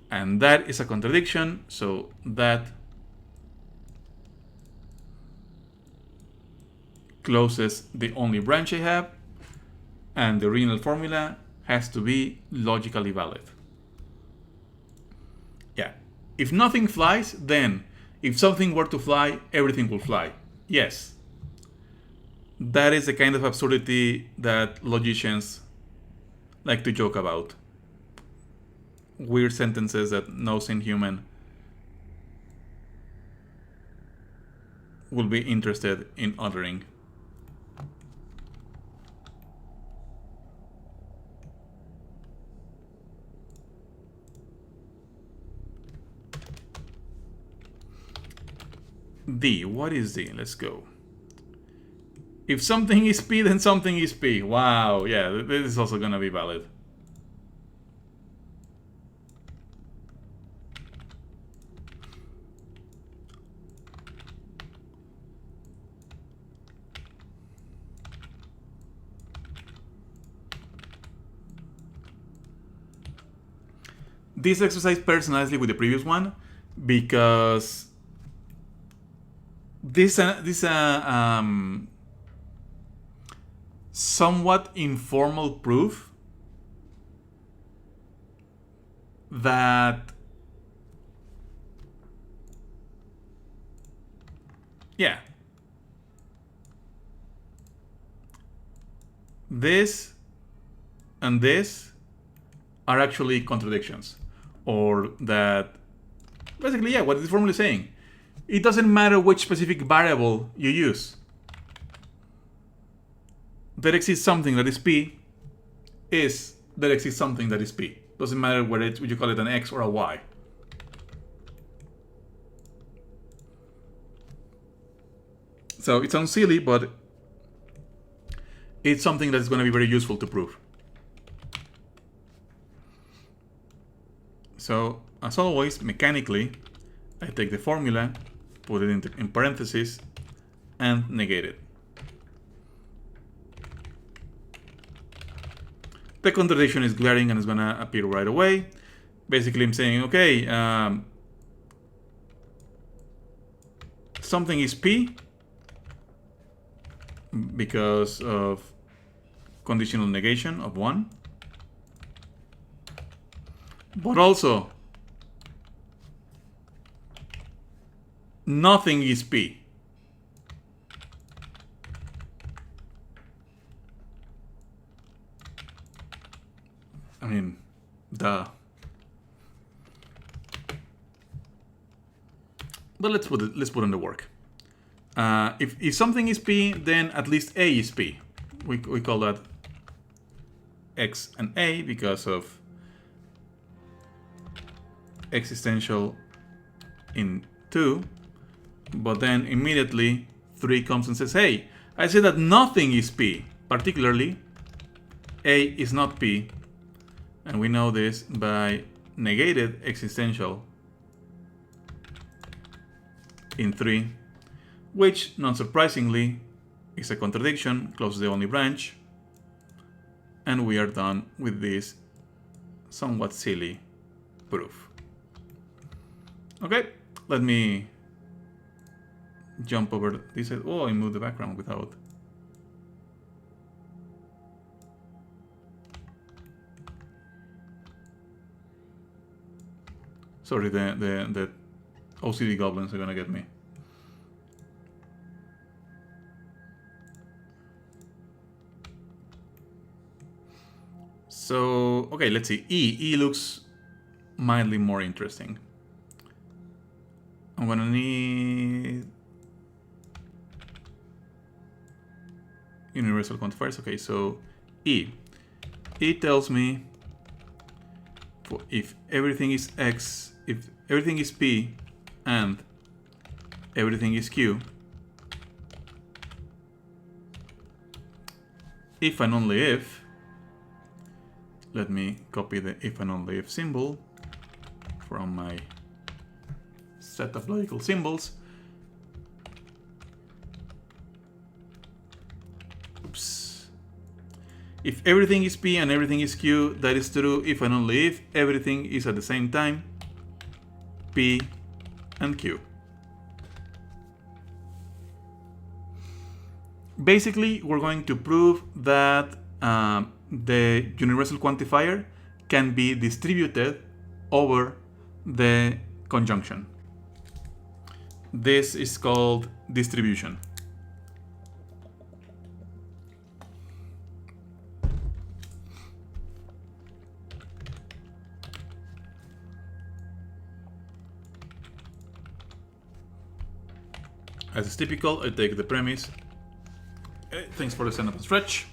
And that is a contradiction, so that closes the only branch I have, and the original formula has to be logically valid. Yeah. If nothing flies, then if something were to fly, everything will fly. Yes. That is the kind of absurdity that logicians like to joke about. Weird sentences that no sane human will be interested in uttering. D. What is D? Let's go. If something is P, then something is P. Wow. Yeah, this is also going to be valid. This exercise pairs nicely with the previous one because this somewhat informal proof that this and this are actually contradictions, or that basically, yeah, what this formula is saying, it doesn't matter which specific variable you use. There exists something that is p, is there exists something that is p. Doesn't matter whether you call it an x or a y. So it sounds silly, but it's something that's going to be very useful to prove. So as always, mechanically, I take the formula, put it in parentheses, and negate it. The contradiction is glaring and it's going to appear right away. Basically, I'm saying, okay, something is p because of conditional negation of 1. But also, nothing is p. I mean, duh. But let's put in the work. If something is p, then at least a is p. We call that x and a because of existential in 2. But then immediately 3 comes and says, hey, I said that nothing is p. Particularly, a is not p. And we know this by negated existential in 3, which, not surprisingly, is a contradiction, closes the only branch, and we are done with this somewhat silly proof. Okay, let me jump over this. Oh, I moved the background without. Sorry, the OCD goblins are gonna get me. So, okay, let's see. E looks mildly more interesting. I'm gonna need universal quantifiers. Okay, so E tells me if everything is x, if everything is p, and everything is q, if and only if, let me copy the if and only if symbol from my set of logical symbols. Oops. If everything is p and everything is q, that is true if and only if everything is at the same time p and q. Basically, we're going to prove that the universal quantifier can be distributed over the conjunction. This is called distribution. As is typical, I take the premise. Okay, thanks for the stand up and stretch.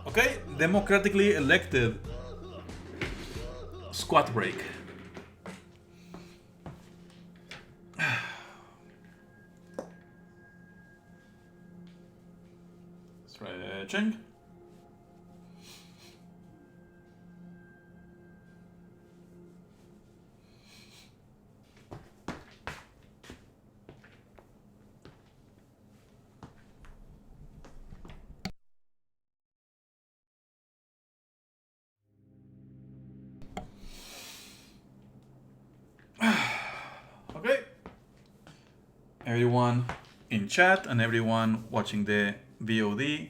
Okay, democratically elected squat break. Stretching. Okay. Everyone in chat and everyone watching the VOD,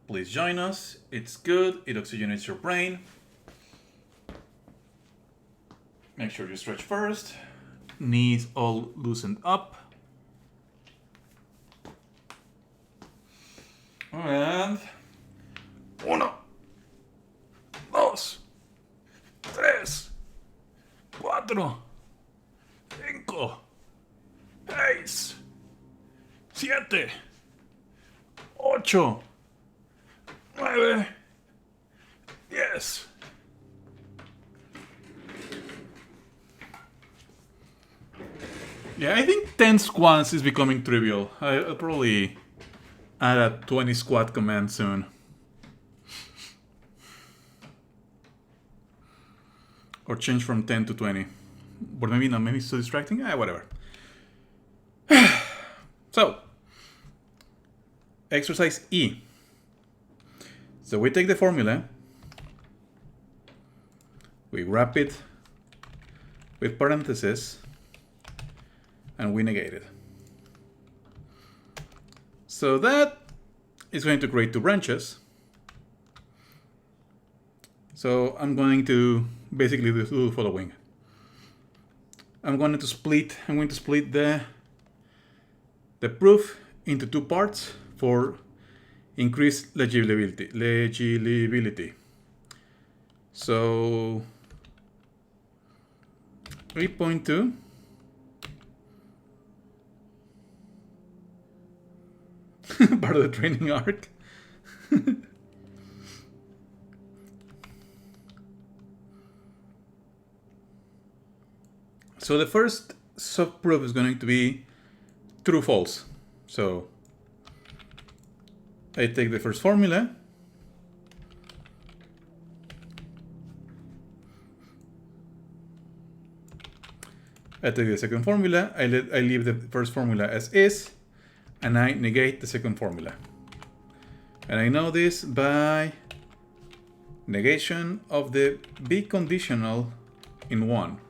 Please join us. It's good. It oxygenates your brain. Make sure you stretch first. Knees all loosened up. And 1, 2, 3, 4, 5, 6, 7, 8, 9, 10. Yeah, I think 10 squats is becoming trivial. I'll probably add a 20 squat command soon. Or change from 10 to 20. But maybe not, maybe it's too distracting. Whatever. So, exercise E. So we take the formula, we wrap it with parentheses, and we negate it. So that is going to create 2 branches. So I'm going to basically do the following. I'm going to split the proof into 2 parts for increased legibility. So 3.2 part of the training arc. So the first subproof is going to be true false. So I take the first formula, I take the second formula, I leave the first formula as is, and I negate the second formula. And I know this by negation of the B conditional in 1.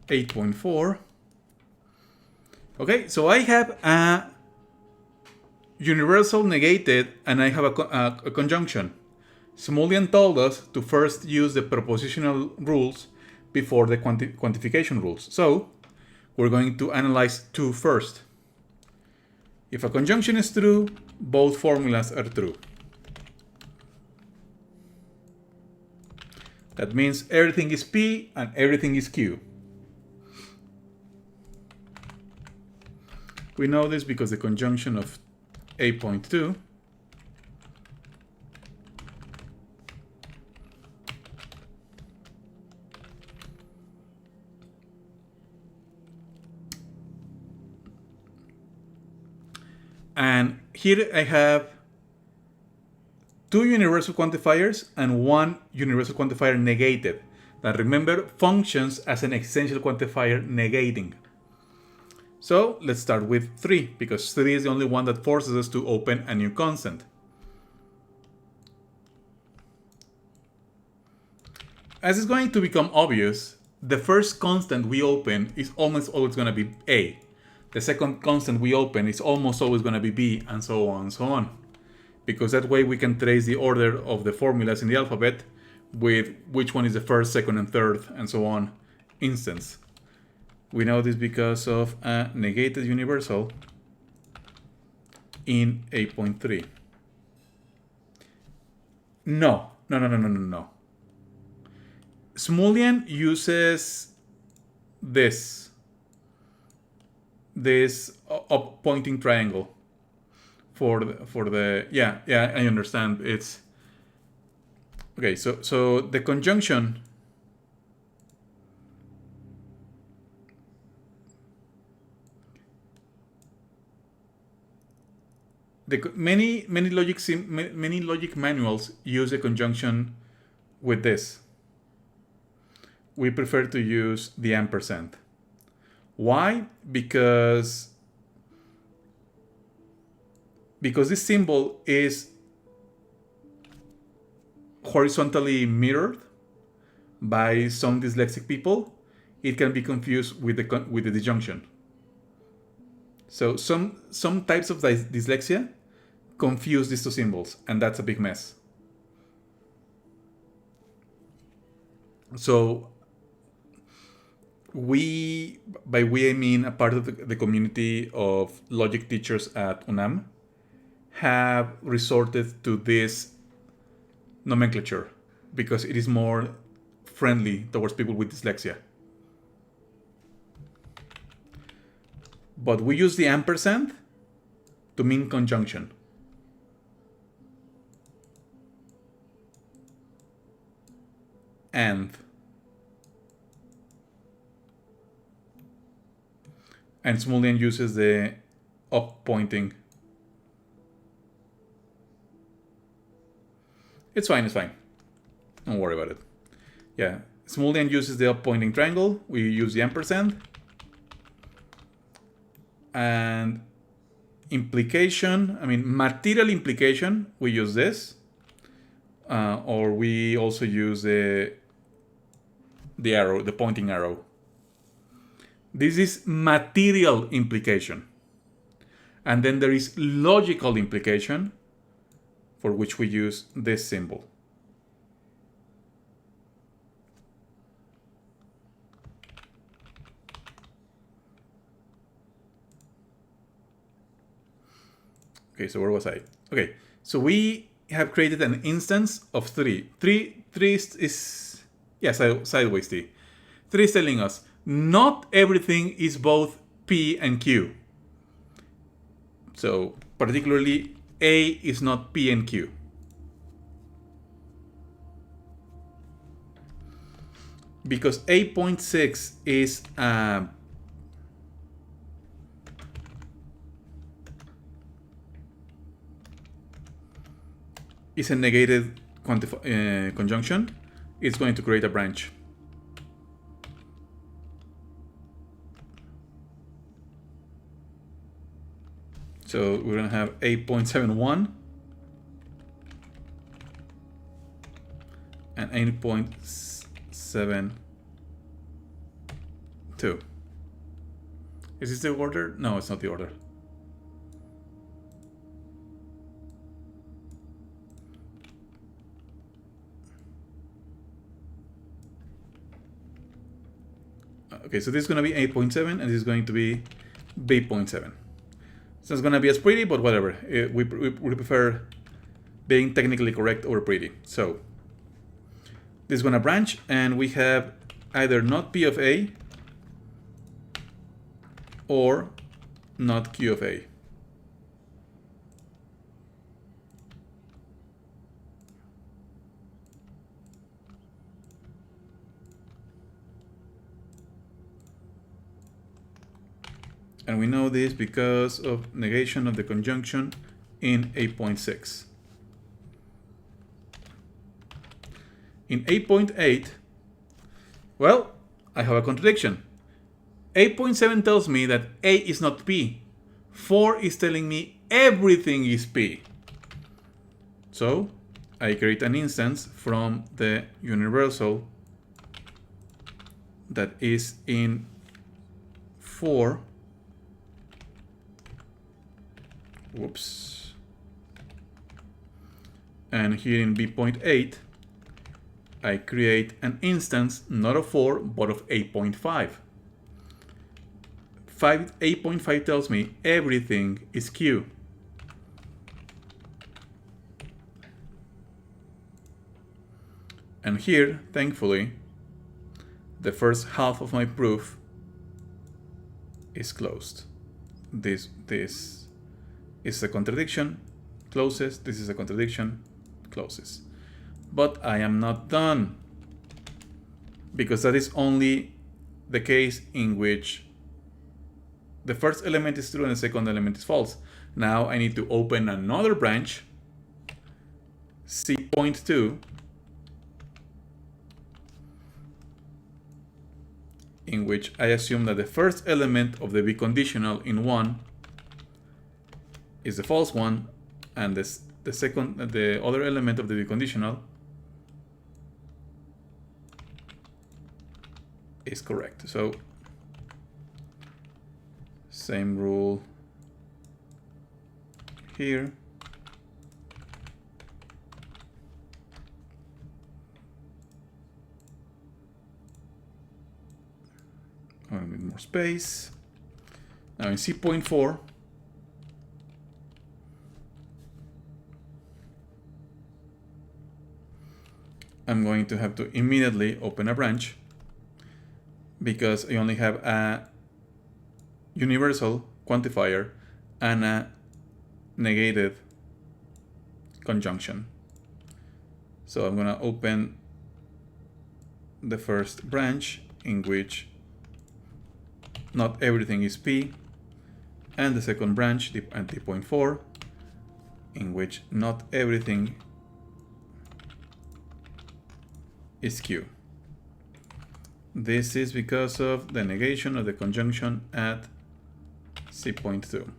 (8.4). Okay, so I have a universal negated and I have a conjunction. Smulian told us to first use the propositional rules before the quantification rules. So we're going to analyze 2 first. If a conjunction is true, both formulas are true. That means everything is P and everything is Q. We know this because the conjunction of 8.2 and here I have 2 universal quantifiers and 1 universal quantifier negated. That, remember, functions as an existential quantifier negating. So let's start with 3, because 3 is the only one that forces us to open a new constant. As is going to become obvious, the first constant we open is almost always going to be A. The second constant we open is almost always going to be B, and so on and so on. Because that way we can trace the order of the formulas in the alphabet with which one is the first, second, and third, and so on instance. We know this because of a negated universal in 8.3. No. Smulian uses this up pointing triangle for the yeah, I understand. It's okay. So the conjunction many logic manuals use a conjunction with this. We prefer to use the ampersand. Why? Because this symbol is horizontally mirrored by some dyslexic people. it can be confused with the disjunction. So some types of dyslexia confuse these two symbols, and that's a big mess. So by we I mean a part of the community of logic teachers at UNAM, have resorted to this nomenclature because it is more friendly towards people with dyslexia. But we use the ampersand to mean conjunction. And Smulian uses the up pointing. It's fine, it's fine. Don't worry about it. Yeah, Smulian uses the up pointing triangle. We use the ampersand. And implication, I mean material implication, we use this. Or we also use the arrow, the pointing arrow. This is material implication. And then there is logical implication, for which we use this symbol. Okay, so where was I? Okay, so we have created an instance of 3. 3 is sideways t. 3 is telling us not everything is both P and Q. So particularly A is not P and Q. Because 8.6 is a negated conjunction, it's going to create a branch. So we're going to have 8.71 and 8.72. Is this the order? No, it's not the order. Okay, so this is going to be 8.7 and this is going to be B.7. So it's going to be as pretty, but whatever. We prefer being technically correct over pretty. So this is going to branch, and we have either not P of A or not Q of A. And we know this because of negation of the conjunction in 8.6. In 8.8, well, I have a contradiction. 8.7 tells me that A is not P. 4 is telling me everything is P. So I create an instance from the universal that is in 4. Whoops. And here in B.8, I create an instance not of 4, but of 8.5. 8.5 tells me everything is Q. And here, thankfully, the first half of my proof is closed. This is a contradiction, closes. This is a contradiction, closes. But I am not done, because that is only the case in which the first element is true and the second element is false. Now I need to open another branch, C.2, in which I assume that the first element of the B-conditional in 1 is the false one, and the other element of the B-conditional is correct. So same rule here. I need more space. Now in C.4, I'm going to have to immediately open a branch because I only have a universal quantifier and a negated conjunction. So I'm going to open the first branch in which not everything is P, and the second branch at T.4 in which not everything is Q. This is because of the negation of the conjunction at C.2.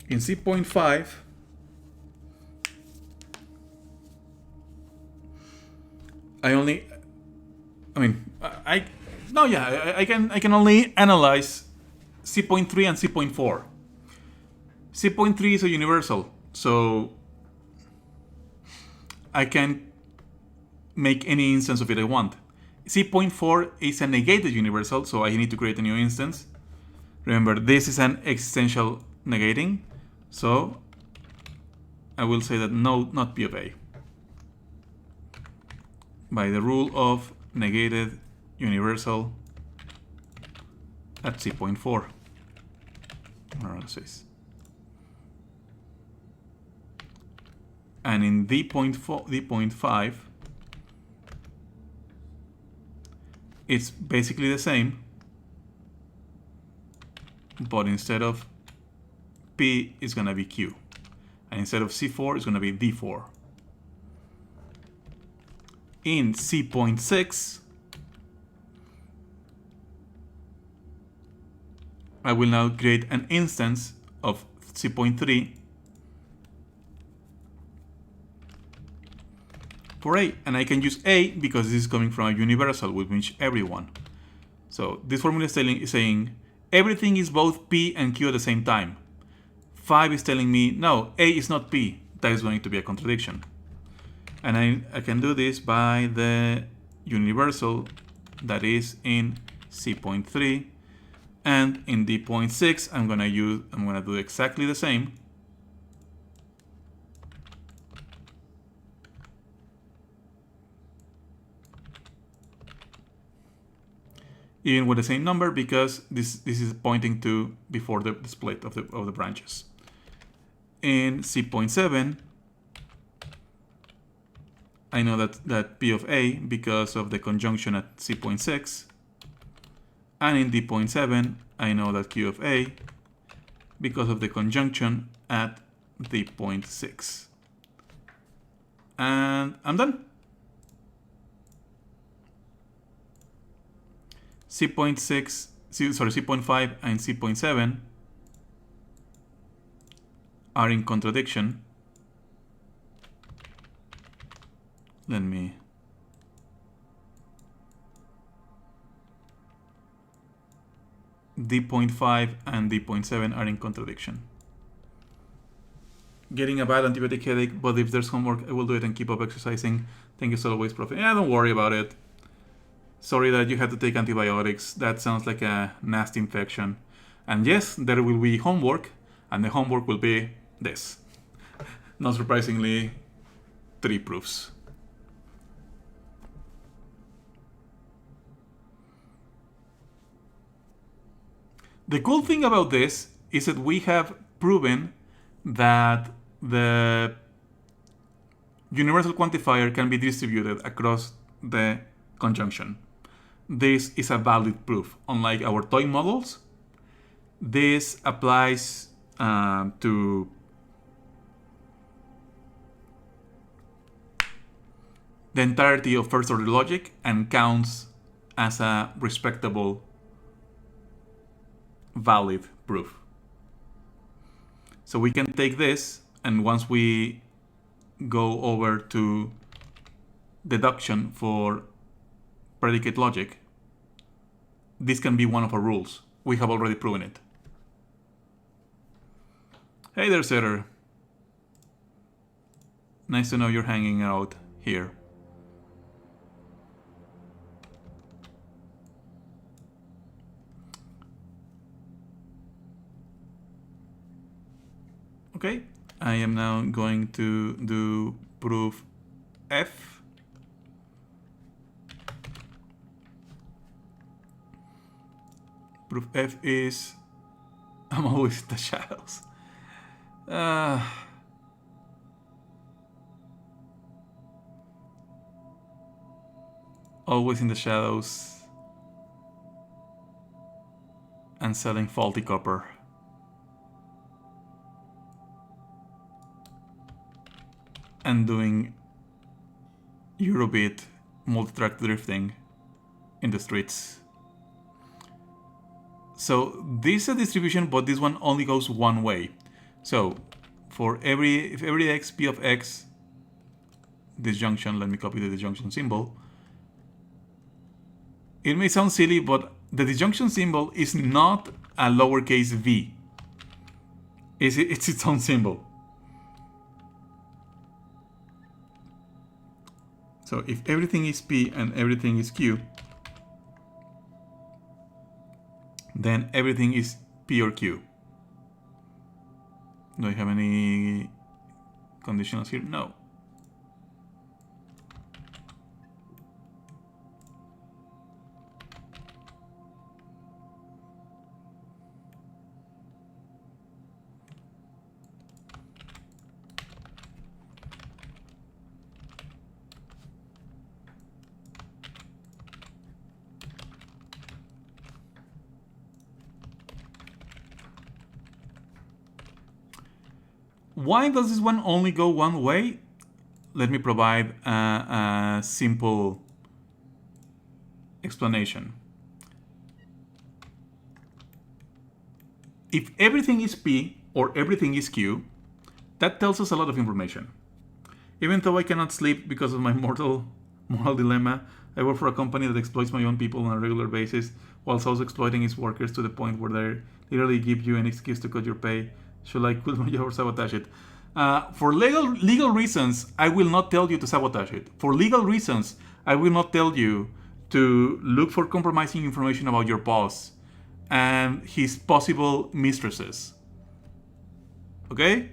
In C.5, I can only analyze C.3 and C.4. C.3 is a universal, so I can make any instance of it I want. C.4 is a negated universal, so I need to create a new instance. Remember, this is an existential negating, so I will say that no, not P of A. By the rule of negated universal at C.4. And in D.5, it's basically the same, but instead of P, it's going to be Q. And instead of C4, it's going to be D4. In C.6, I will now create an instance of C.3 for A, and I can use A because this is coming from a universal, which means everyone. So this formula is saying everything is both P and Q at the same time. 5 is telling me, no, A is not P. That is going to be a contradiction. And I can do this by the universal that is in C.3, and in D.6 I'm gonna do exactly the same. Even with the same number, because this is pointing to before the split of the branches. In C.7, I know that P of A because of the conjunction at C.6, and in D.7, I know that Q of A because of the conjunction at D.6. And I'm done. C.5 and C.7 are in contradiction. Let me D.5 and D.7 are in contradiction. Getting a bad antibiotic headache, but if there's homework, I will do it and keep up exercising. Thank you as always, Prof. Yeah, don't worry about it. Sorry that you had to take antibiotics. That sounds like a nasty infection. And yes, there will be homework, and the homework will be this. Not surprisingly, 3 proofs. The cool thing about this is that we have proven that the universal quantifier can be distributed across the conjunction. This is a valid proof. Unlike our toy models, this applies to the entirety of first order logic and counts as a respectable, valid proof. So we can take this, and once we go over to deduction for predicate logic, this can be one of our rules. We have already proven it. Hey there, Setter. Nice to know you're hanging out here. Okay, I am now going to do proof F. Proof F is, I'm always in the shadows. Always in the shadows and selling faulty copper. And doing Eurobeat multi-track drifting in the streets. So this is a distribution, but this one only goes one way. So for if every x p of x, disjunction, let me copy the disjunction symbol. It may sound silly, but the disjunction symbol is not a lowercase v. It's its own symbol. So if everything is P and everything is Q, then everything is P or Q. Do I have any conditionals here? No. Why does this one only go one way? Let me provide a simple explanation. If everything is P or everything is Q, that tells us a lot of information. Even though I cannot sleep because of my moral dilemma, I work for a company that exploits my own people on a regular basis, whilst also exploiting its workers to the point where they literally give you an excuse to cut your pay. Should I quit my job or sabotage it? For legal reasons, I will not tell you to sabotage it. For legal reasons, I will not tell you to look for compromising information about your boss and his possible mistresses. Okay?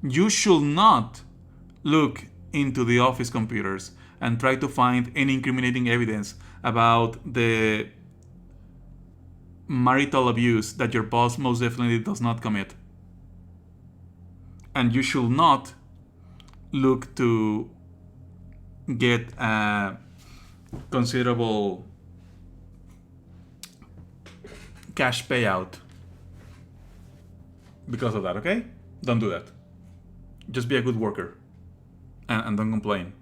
You should not look into the office computers and try to find any incriminating evidence about the marital abuse that your boss most definitely does not commit. And you should not look to get a considerable cash payout because of that, okay? Don't do that. Just be a good worker and don't complain.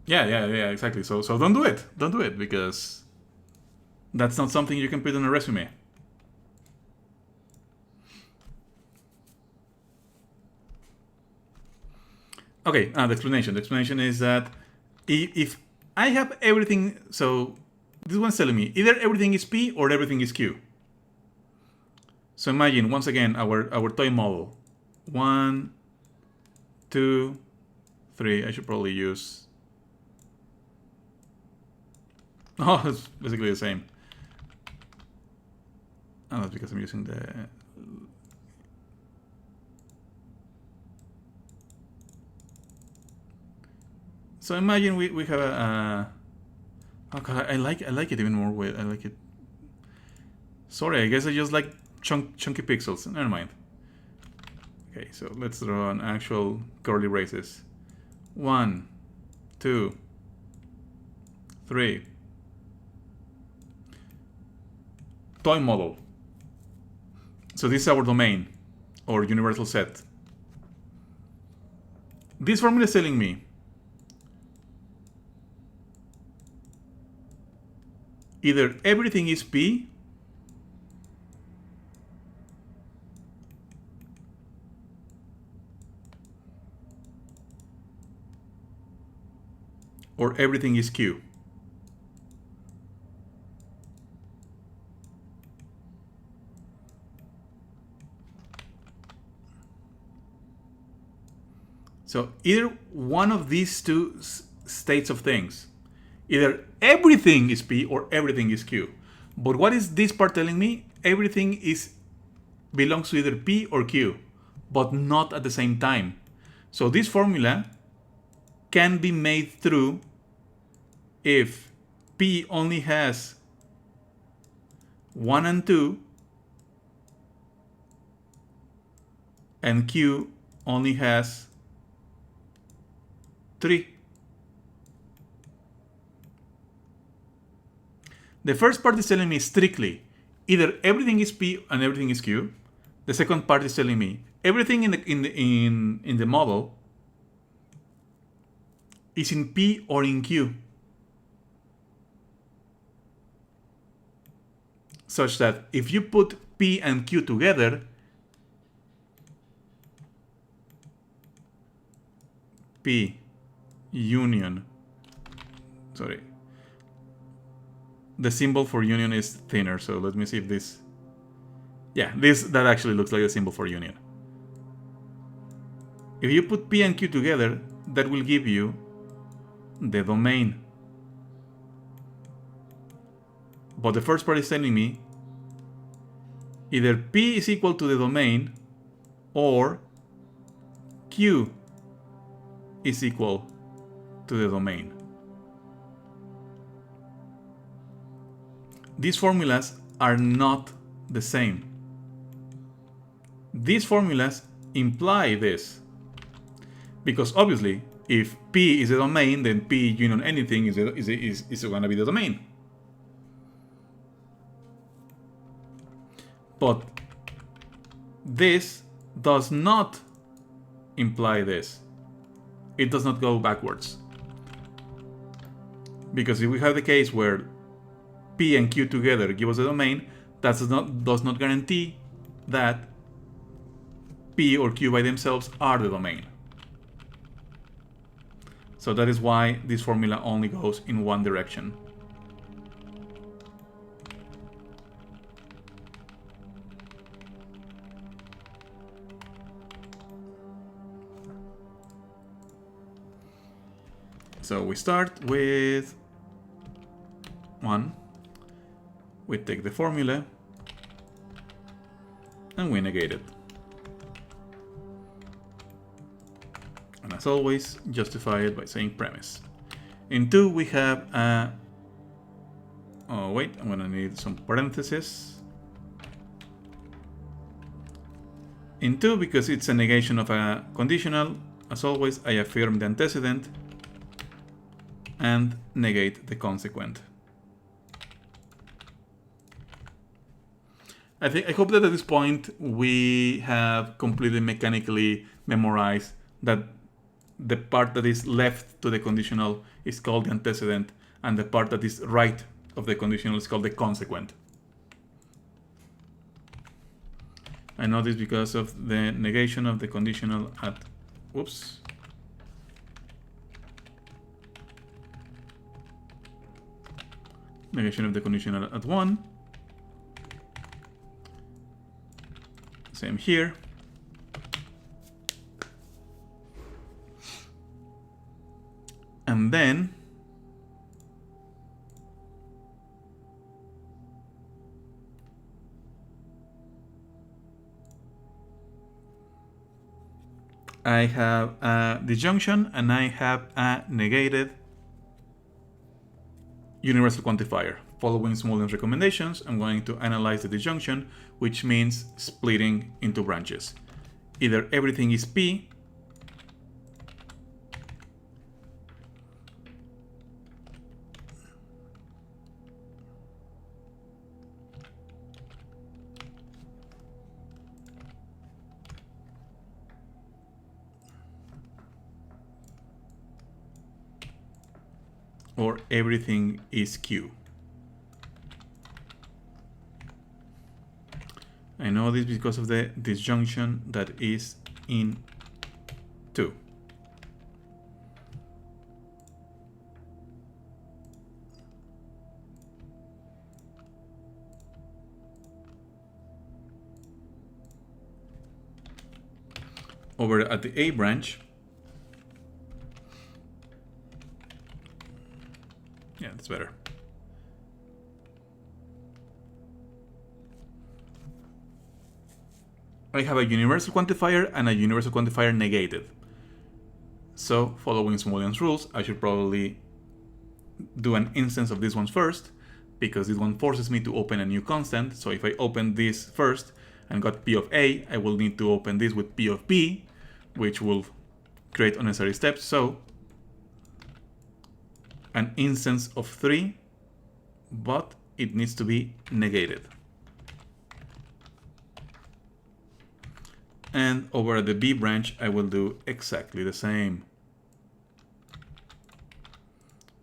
Yeah, exactly. So don't do it. Don't do it because that's not something you can put on a resume. Okay, the explanation. The explanation is that if I have everything, so this one's telling me either everything is P or everything is Q. So imagine once again our toy model. 1, 2, 3. I should probably use. Oh, it's basically the same. Oh, that's because I'm using the. So imagine we have a. Oh God, I like it even more. I like it. Sorry, I guess I just like chunky pixels. Never mind. Okay, so let's draw an actual curly braces. 1, 2, 3. Toy model. So this is our domain, or universal set. This formula is telling me either everything is P or everything is Q. So either one of these two states of things, either everything is P or everything is Q. But what is this part telling me? Everything belongs to either P or Q, but not at the same time. So this formula can be made true if P only has 1 and 2 and Q only has 3. The first part is telling me strictly either everything is P and everything is Q. The second part is telling me everything in the model is in P or in Q, such that if you put P and Q together, P union, sorry, the symbol for union is thinner, so let me see if this, yeah, that actually looks like a symbol for union. If you put P and Q together, that will give you the domain. But the first part is telling me either P is equal to the domain or Q is equal to the domain. These formulas are not the same. These formulas imply this. Because obviously, if P is a domain, then P union anything is going to be the domain. But this does not imply this. It does not go backwards. Because if we have the case where P and Q together give us a domain, that does not guarantee that P or Q by themselves are the domain. So that is why this formula only goes in one direction. So we start with 1. We take the formula and we negate it. And as always, justify it by saying premise. In 2 we have a... Oh wait, I'm gonna need some parentheses. In 2, because it's a negation of a conditional, as always, I affirm the antecedent and negate the consequent. I hope that at this point we have completely mechanically memorized that the part that is left to the conditional is called the antecedent, and the part that is right of the conditional is called the consequent. I know this because of the negation of the conditional at... Whoops. Negation of the conditional at 1. Same here. And then I have a disjunction and I have a negated universal quantifier. Following Smolden's recommendations, I'm going to analyze the disjunction, which means splitting into branches. Either everything is P or everything is Q. I know this because of the disjunction that is in 2. Over at the A branch, yeah, that's better. I have a universal quantifier and a universal quantifier negated. So, following Smolian's rules, I should probably do an instance of this one first, because this one forces me to open a new constant. So if I open this first and got P of A, I will need to open this with P of B, which will create unnecessary steps. So an instance of 3, but it needs to be negated. And over at the B branch, I will do exactly the same.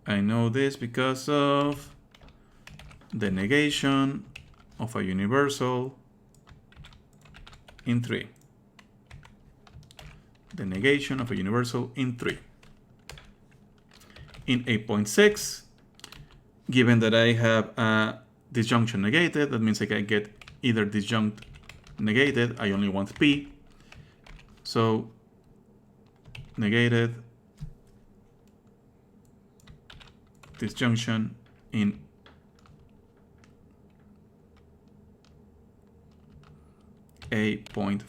I know this because of the negation of a universal in 3. The negation of a universal in 3. In 8.6, given that I have a disjunction negated, that means I can get either disjunct negated. I only want P. So negated disjunction in 8.5.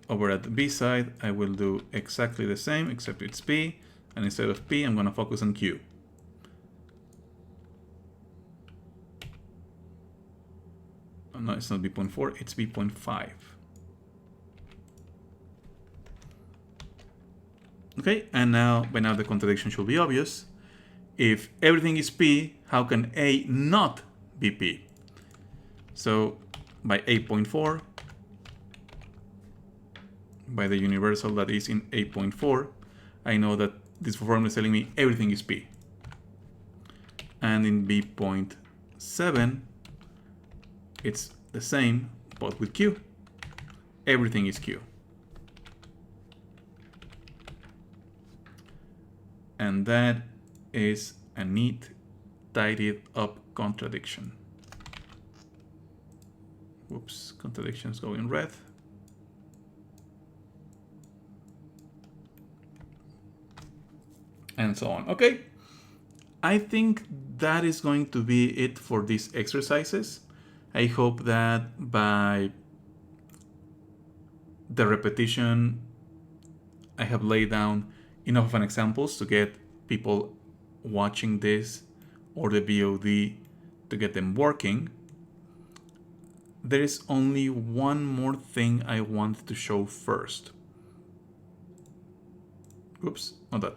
Over at the B side, I will do exactly the same, except it's P, and instead of P, I'm going to focus on Q. Oh, no, it's not B.4, it's B.5. Okay, and by now the contradiction should be obvious. If everything is P, how can A not be P? So by 8.4, by the universal that is in 8.4, I know that this formula is telling me everything is P. And in B.7, it's the same, but with Q. Everything is Q. And that is a neat, tidied up contradiction. Whoops, contradictions go in red. And so on. Okay, I think that is going to be it for these exercises. I hope that by the repetition, I have laid down enough of an examples to get people watching this or the VOD to get them working. There is only one more thing I want to show first. Oops, not that.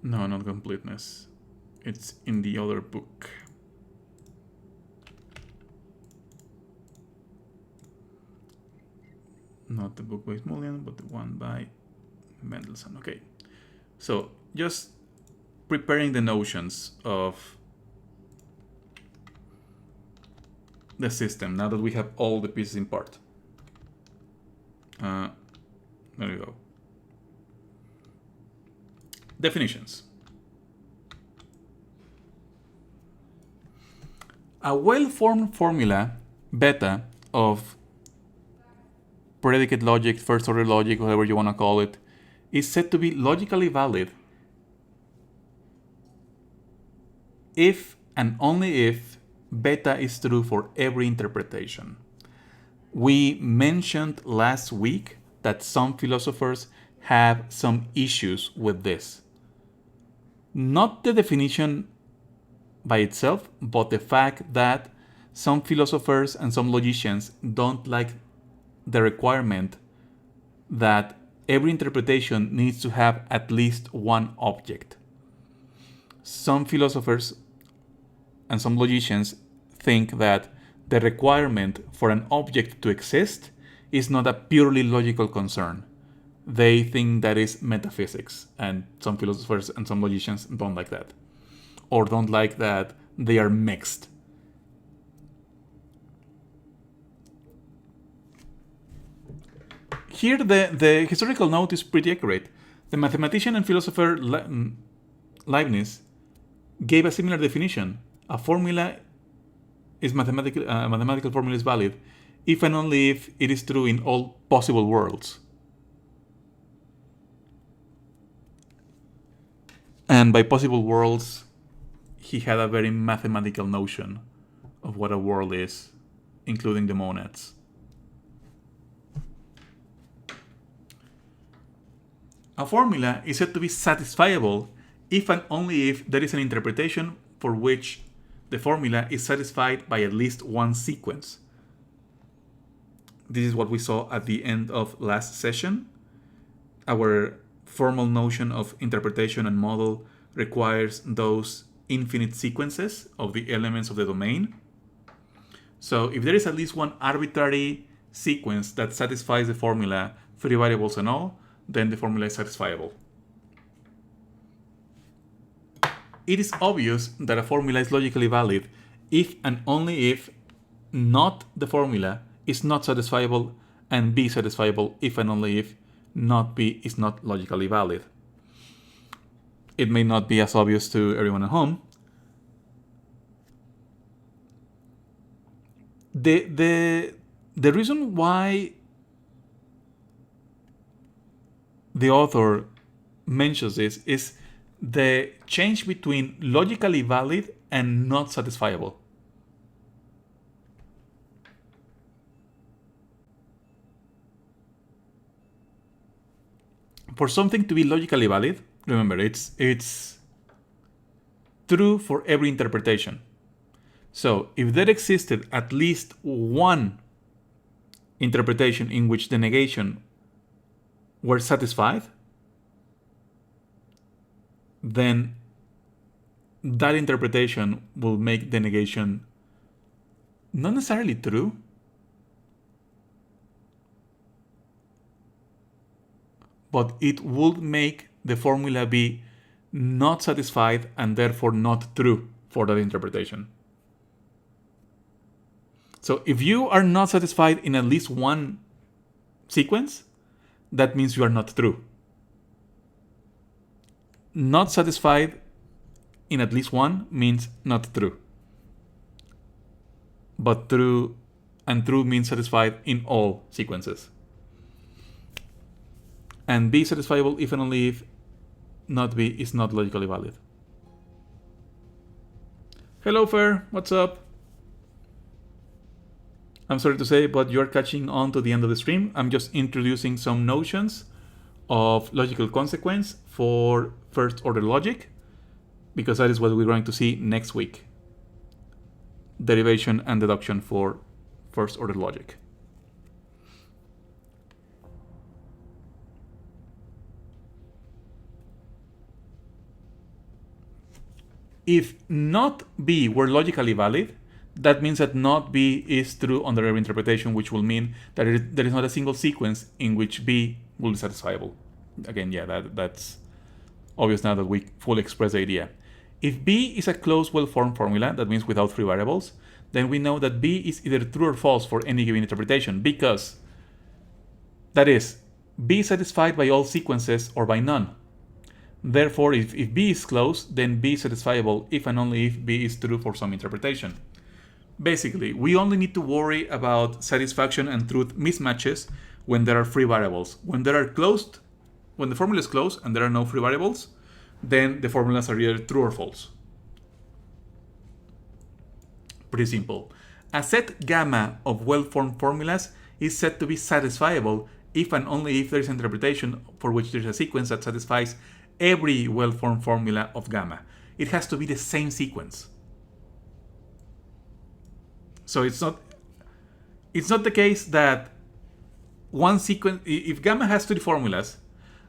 No, not completeness. It's in the other book. Not the book by Smolian, but the one by Mendelssohn. Okay, so just preparing the notions of the system now that we have all the pieces in part. There we go. Definitions. A well-formed formula, beta, of predicate logic, first-order logic, whatever you want to call it, is said to be logically valid if and only if beta is true for every interpretation. We mentioned last week that some philosophers have some issues with this. Not the definition by itself, but the fact that some philosophers and some logicians don't like the requirement that every interpretation needs to have at least one object. Some philosophers and some logicians think that the requirement for an object to exist is not a purely logical concern. They think that is metaphysics, and some philosophers and some logicians don't like that, or don't like that they are mixed. Here the historical note is pretty accurate. The mathematician and philosopher Leibniz gave a similar definition. A formula is mathematical. A mathematical formula is valid if and only if it is true in all possible worlds. And by possible worlds, he had a very mathematical notion of what a world is, including the monads. A formula is said to be satisfiable if and only if there is an interpretation for which the formula is satisfied by at least one sequence. This is what we saw at the end of last session. Our formal notion of interpretation and model requires those infinite sequences of the elements of the domain. So if there is at least one arbitrary sequence that satisfies the formula, three variables and all, then the formula is satisfiable. It is obvious that a formula is logically valid if and only if not the formula is not satisfiable, and B satisfiable if and only if not B is not logically valid. It may not be as obvious to everyone at home. The reason why the author mentions this is the change between logically valid and not satisfiable. For something to be logically valid, remember, it's true for every interpretation. So if there existed at least one interpretation in which the negation were satisfied, then that interpretation will make the negation not necessarily true, but it would make the formula be not satisfied and therefore not true for that interpretation. So if you are not satisfied in at least one sequence, that means you are not true. Not satisfied in at least one means not true. But true and true means satisfied in all sequences. And B satisfiable if and only if not B is not logically valid. Hello Fer, what's up? I'm sorry to say, but you're catching on to the end of the stream. I'm just introducing some notions of logical consequence for first order logic, because that is what we're going to see next week. Derivation and deduction for first order logic. If not B were logically valid, that means that not B is true under every interpretation, which will mean that there is not a single sequence in which B will be satisfiable. Again, yeah, that's obvious now that we fully express the idea. If B is a closed, well-formed formula, that means without free variables, then we know that B is either true or false for any given interpretation, because that is, B is satisfied by all sequences or by none. Therefore, if B is closed, then B is satisfiable if and only if B is true for some interpretation. Basically, we only need to worry about satisfaction and truth mismatches when there are free variables. When they are closed, when the formula is closed and there are no free variables, then the formulas are either true or false. Pretty simple. A set gamma of well-formed formulas is said to be satisfiable if and only if there is an interpretation for which there is a sequence that satisfies every well-formed formula of gamma. It has to be the same sequence. So it's not the case that one sequence, if gamma has three formulas,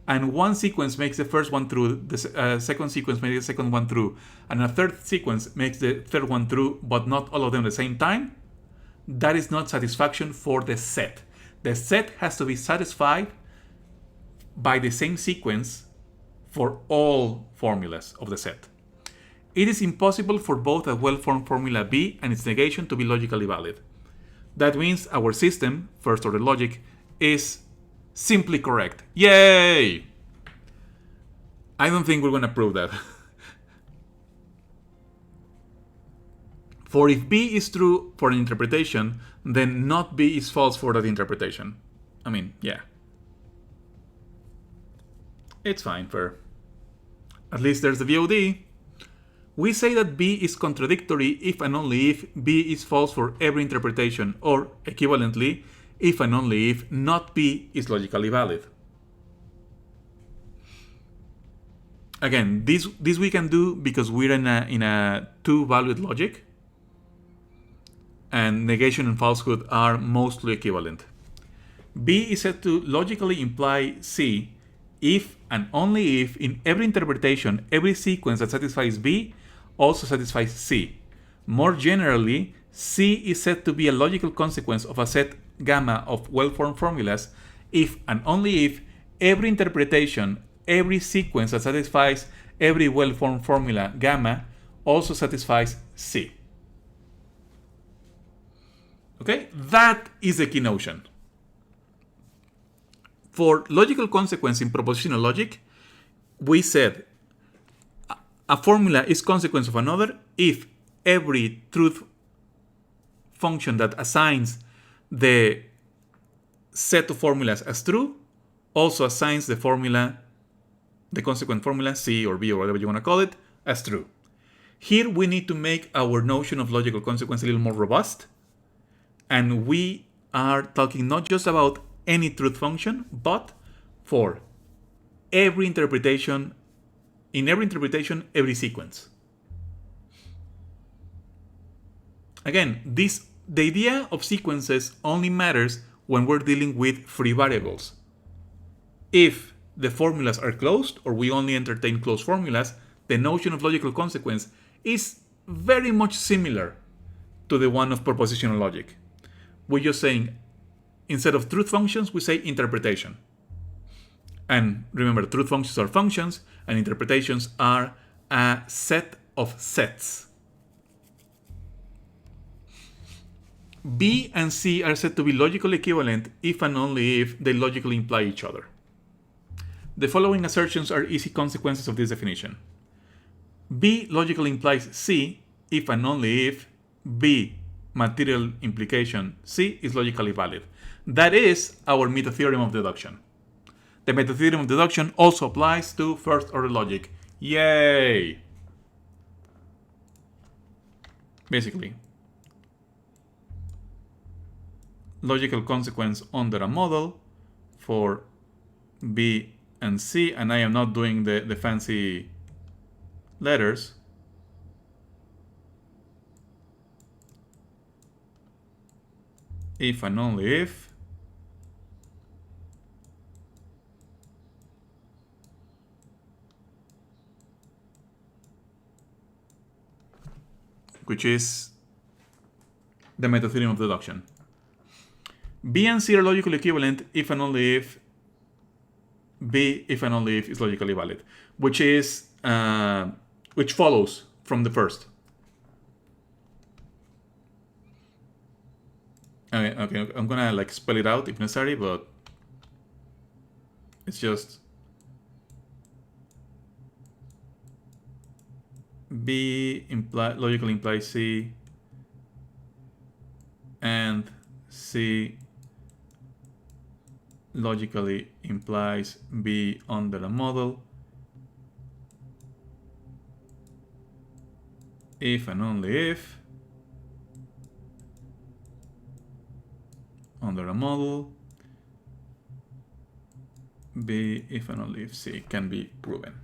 and one sequence makes the first one true, the second sequence makes the second one true, and a third sequence makes the third one true, but not all of them at the same time, that is not satisfaction for the set. The set has to be satisfied by the same sequence for all formulas of the set. It is impossible for both a well-formed formula B and its negation to be logically valid. That means our system, first-order logic, is simply correct. Yay! I don't think we're going to prove that. For if B is true for an interpretation, then not B is false for that interpretation. I mean, yeah. It's fine, fair. At least there's the VOD. We say that B is contradictory if and only if B is false for every interpretation, or equivalently, if and only if not B is logically valid. Again, this we can do because we're in a two-valued logic, and negation and falsehood are mostly equivalent. B is said to logically imply C if and only if in every interpretation, every sequence that satisfies B also satisfies C. More generally, C is said to be a logical consequence of a set gamma of well-formed formulas if and only if every interpretation, every sequence that satisfies every well-formed formula gamma also satisfies C. Okay, that is the key notion. For logical consequence in propositional logic, we said a formula is consequence of another if every truth function that assigns the set of formulas as true also assigns the formula, the consequent formula, C or B or whatever you want to call it, as true. Here we need to make our notion of logical consequence a little more robust, and we are talking not just about any truth function, but for every interpretation, in every interpretation, every sequence. Again, the idea of sequences only matters when we're dealing with free variables. If the formulas are closed, or we only entertain closed formulas, the notion of logical consequence is very much similar to the one of propositional logic. We're just saying, instead of truth functions, we say interpretation. And remember, truth functions are functions, and interpretations are a set of sets. B and C are said to be logically equivalent if and only if they logically imply each other. The following assertions are easy consequences of this definition. B logically implies C if and only if B material implication C is logically valid. That is our meta-theorem of deduction. The meta-theorem of deduction also applies to first-order logic. Yay! Basically, logical consequence under a model for B and C, and I am not doing the fancy letters. If and only if which is the meta-theorem of deduction. B and C are logically equivalent if and only if B, if and only if, is logically valid, which is which follows from the first. Okay, I'm gonna like spell it out if necessary, but it's just B logically implies C, and C logically implies B under a model if and only if under a model B if and only if C can be proven.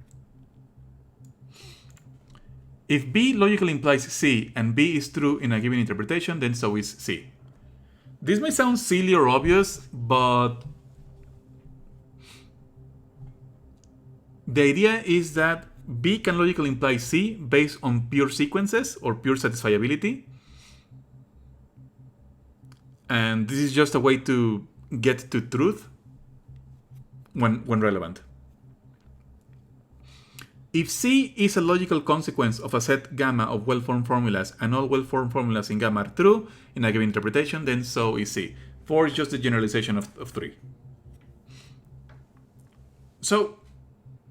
If B logically implies C and B is true in a given interpretation, then so is C. This may sound silly or obvious, but the idea is that B can logically imply C based on pure sequences or pure satisfiability. And this is just a way to get to truth when relevant. If C is a logical consequence of a set gamma of well-formed formulas and all well-formed formulas in gamma are true in a given interpretation, then so is C. 4 is just a generalization of 3. So,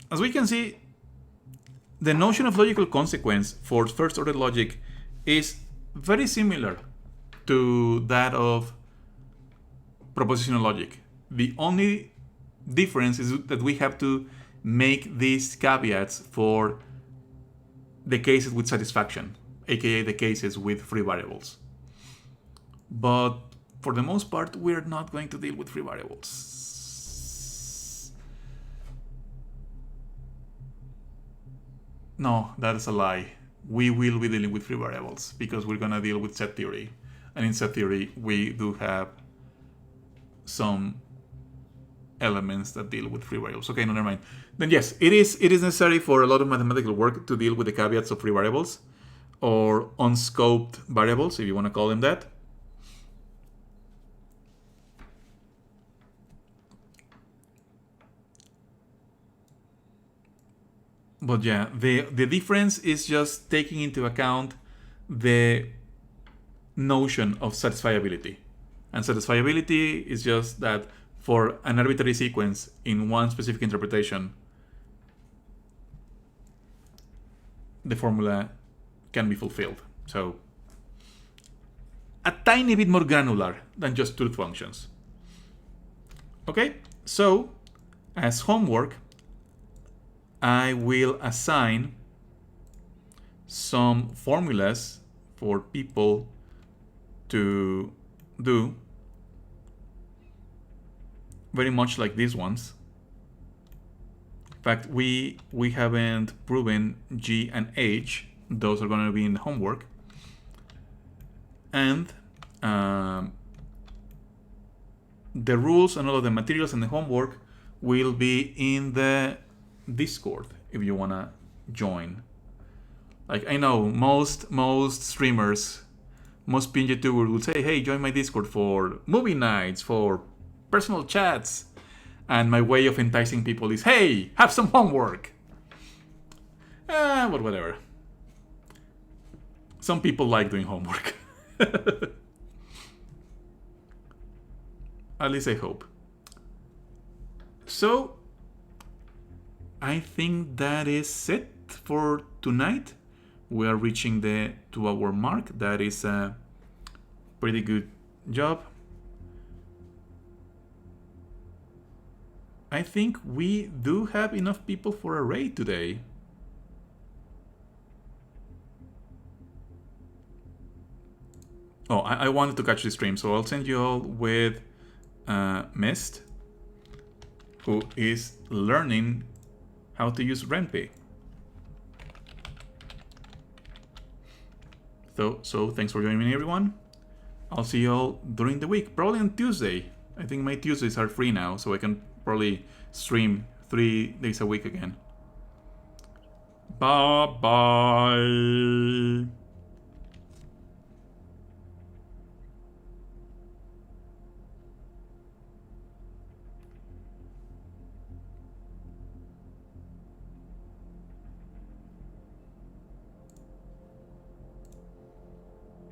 as we can see, the notion of logical consequence for first-order logic is very similar to that of propositional logic. The only difference is that we have to make these caveats for the cases with satisfaction, aka the cases with free variables. But for the most part, we're not going to deal with free variables. No, that is a lie. We will be dealing with free variables because we're going to deal with set theory. And in set theory, we do have some elements that deal with free variables. Okay, no, never mind. Then yes, it is necessary for a lot of mathematical work to deal with the caveats of free variables or unscoped variables, if you want to call them that. But yeah, the difference is just taking into account the notion of satisfiability. And satisfiability is just that for an arbitrary sequence in one specific interpretation, the formula can be fulfilled. So, a tiny bit more granular than just truth functions. Okay, so as homework, I will assign some formulas for people to do, very much like these ones. In fact, we haven't proven G and H. Those are going to be in the homework. And the rules and all of the materials in the homework will be in the Discord if you want to join. Like, I know most streamers, most PNG2 will say, hey, join my Discord for movie nights, for personal chats. And my way of enticing people is, hey, have some homework. But whatever. Some people like doing homework. At least I hope. So, I think that is it for tonight. We are reaching the 2-hour mark. That is a pretty good job. I think we do have enough people for a raid today. Oh, I wanted to catch the stream, so I'll send you all with Mist, who is learning how to use RenPy. So thanks for joining me, everyone. I'll see you all during the week, probably on Tuesday. I think my Tuesdays are free now, so I can probably stream 3 days a week again. Bye-bye.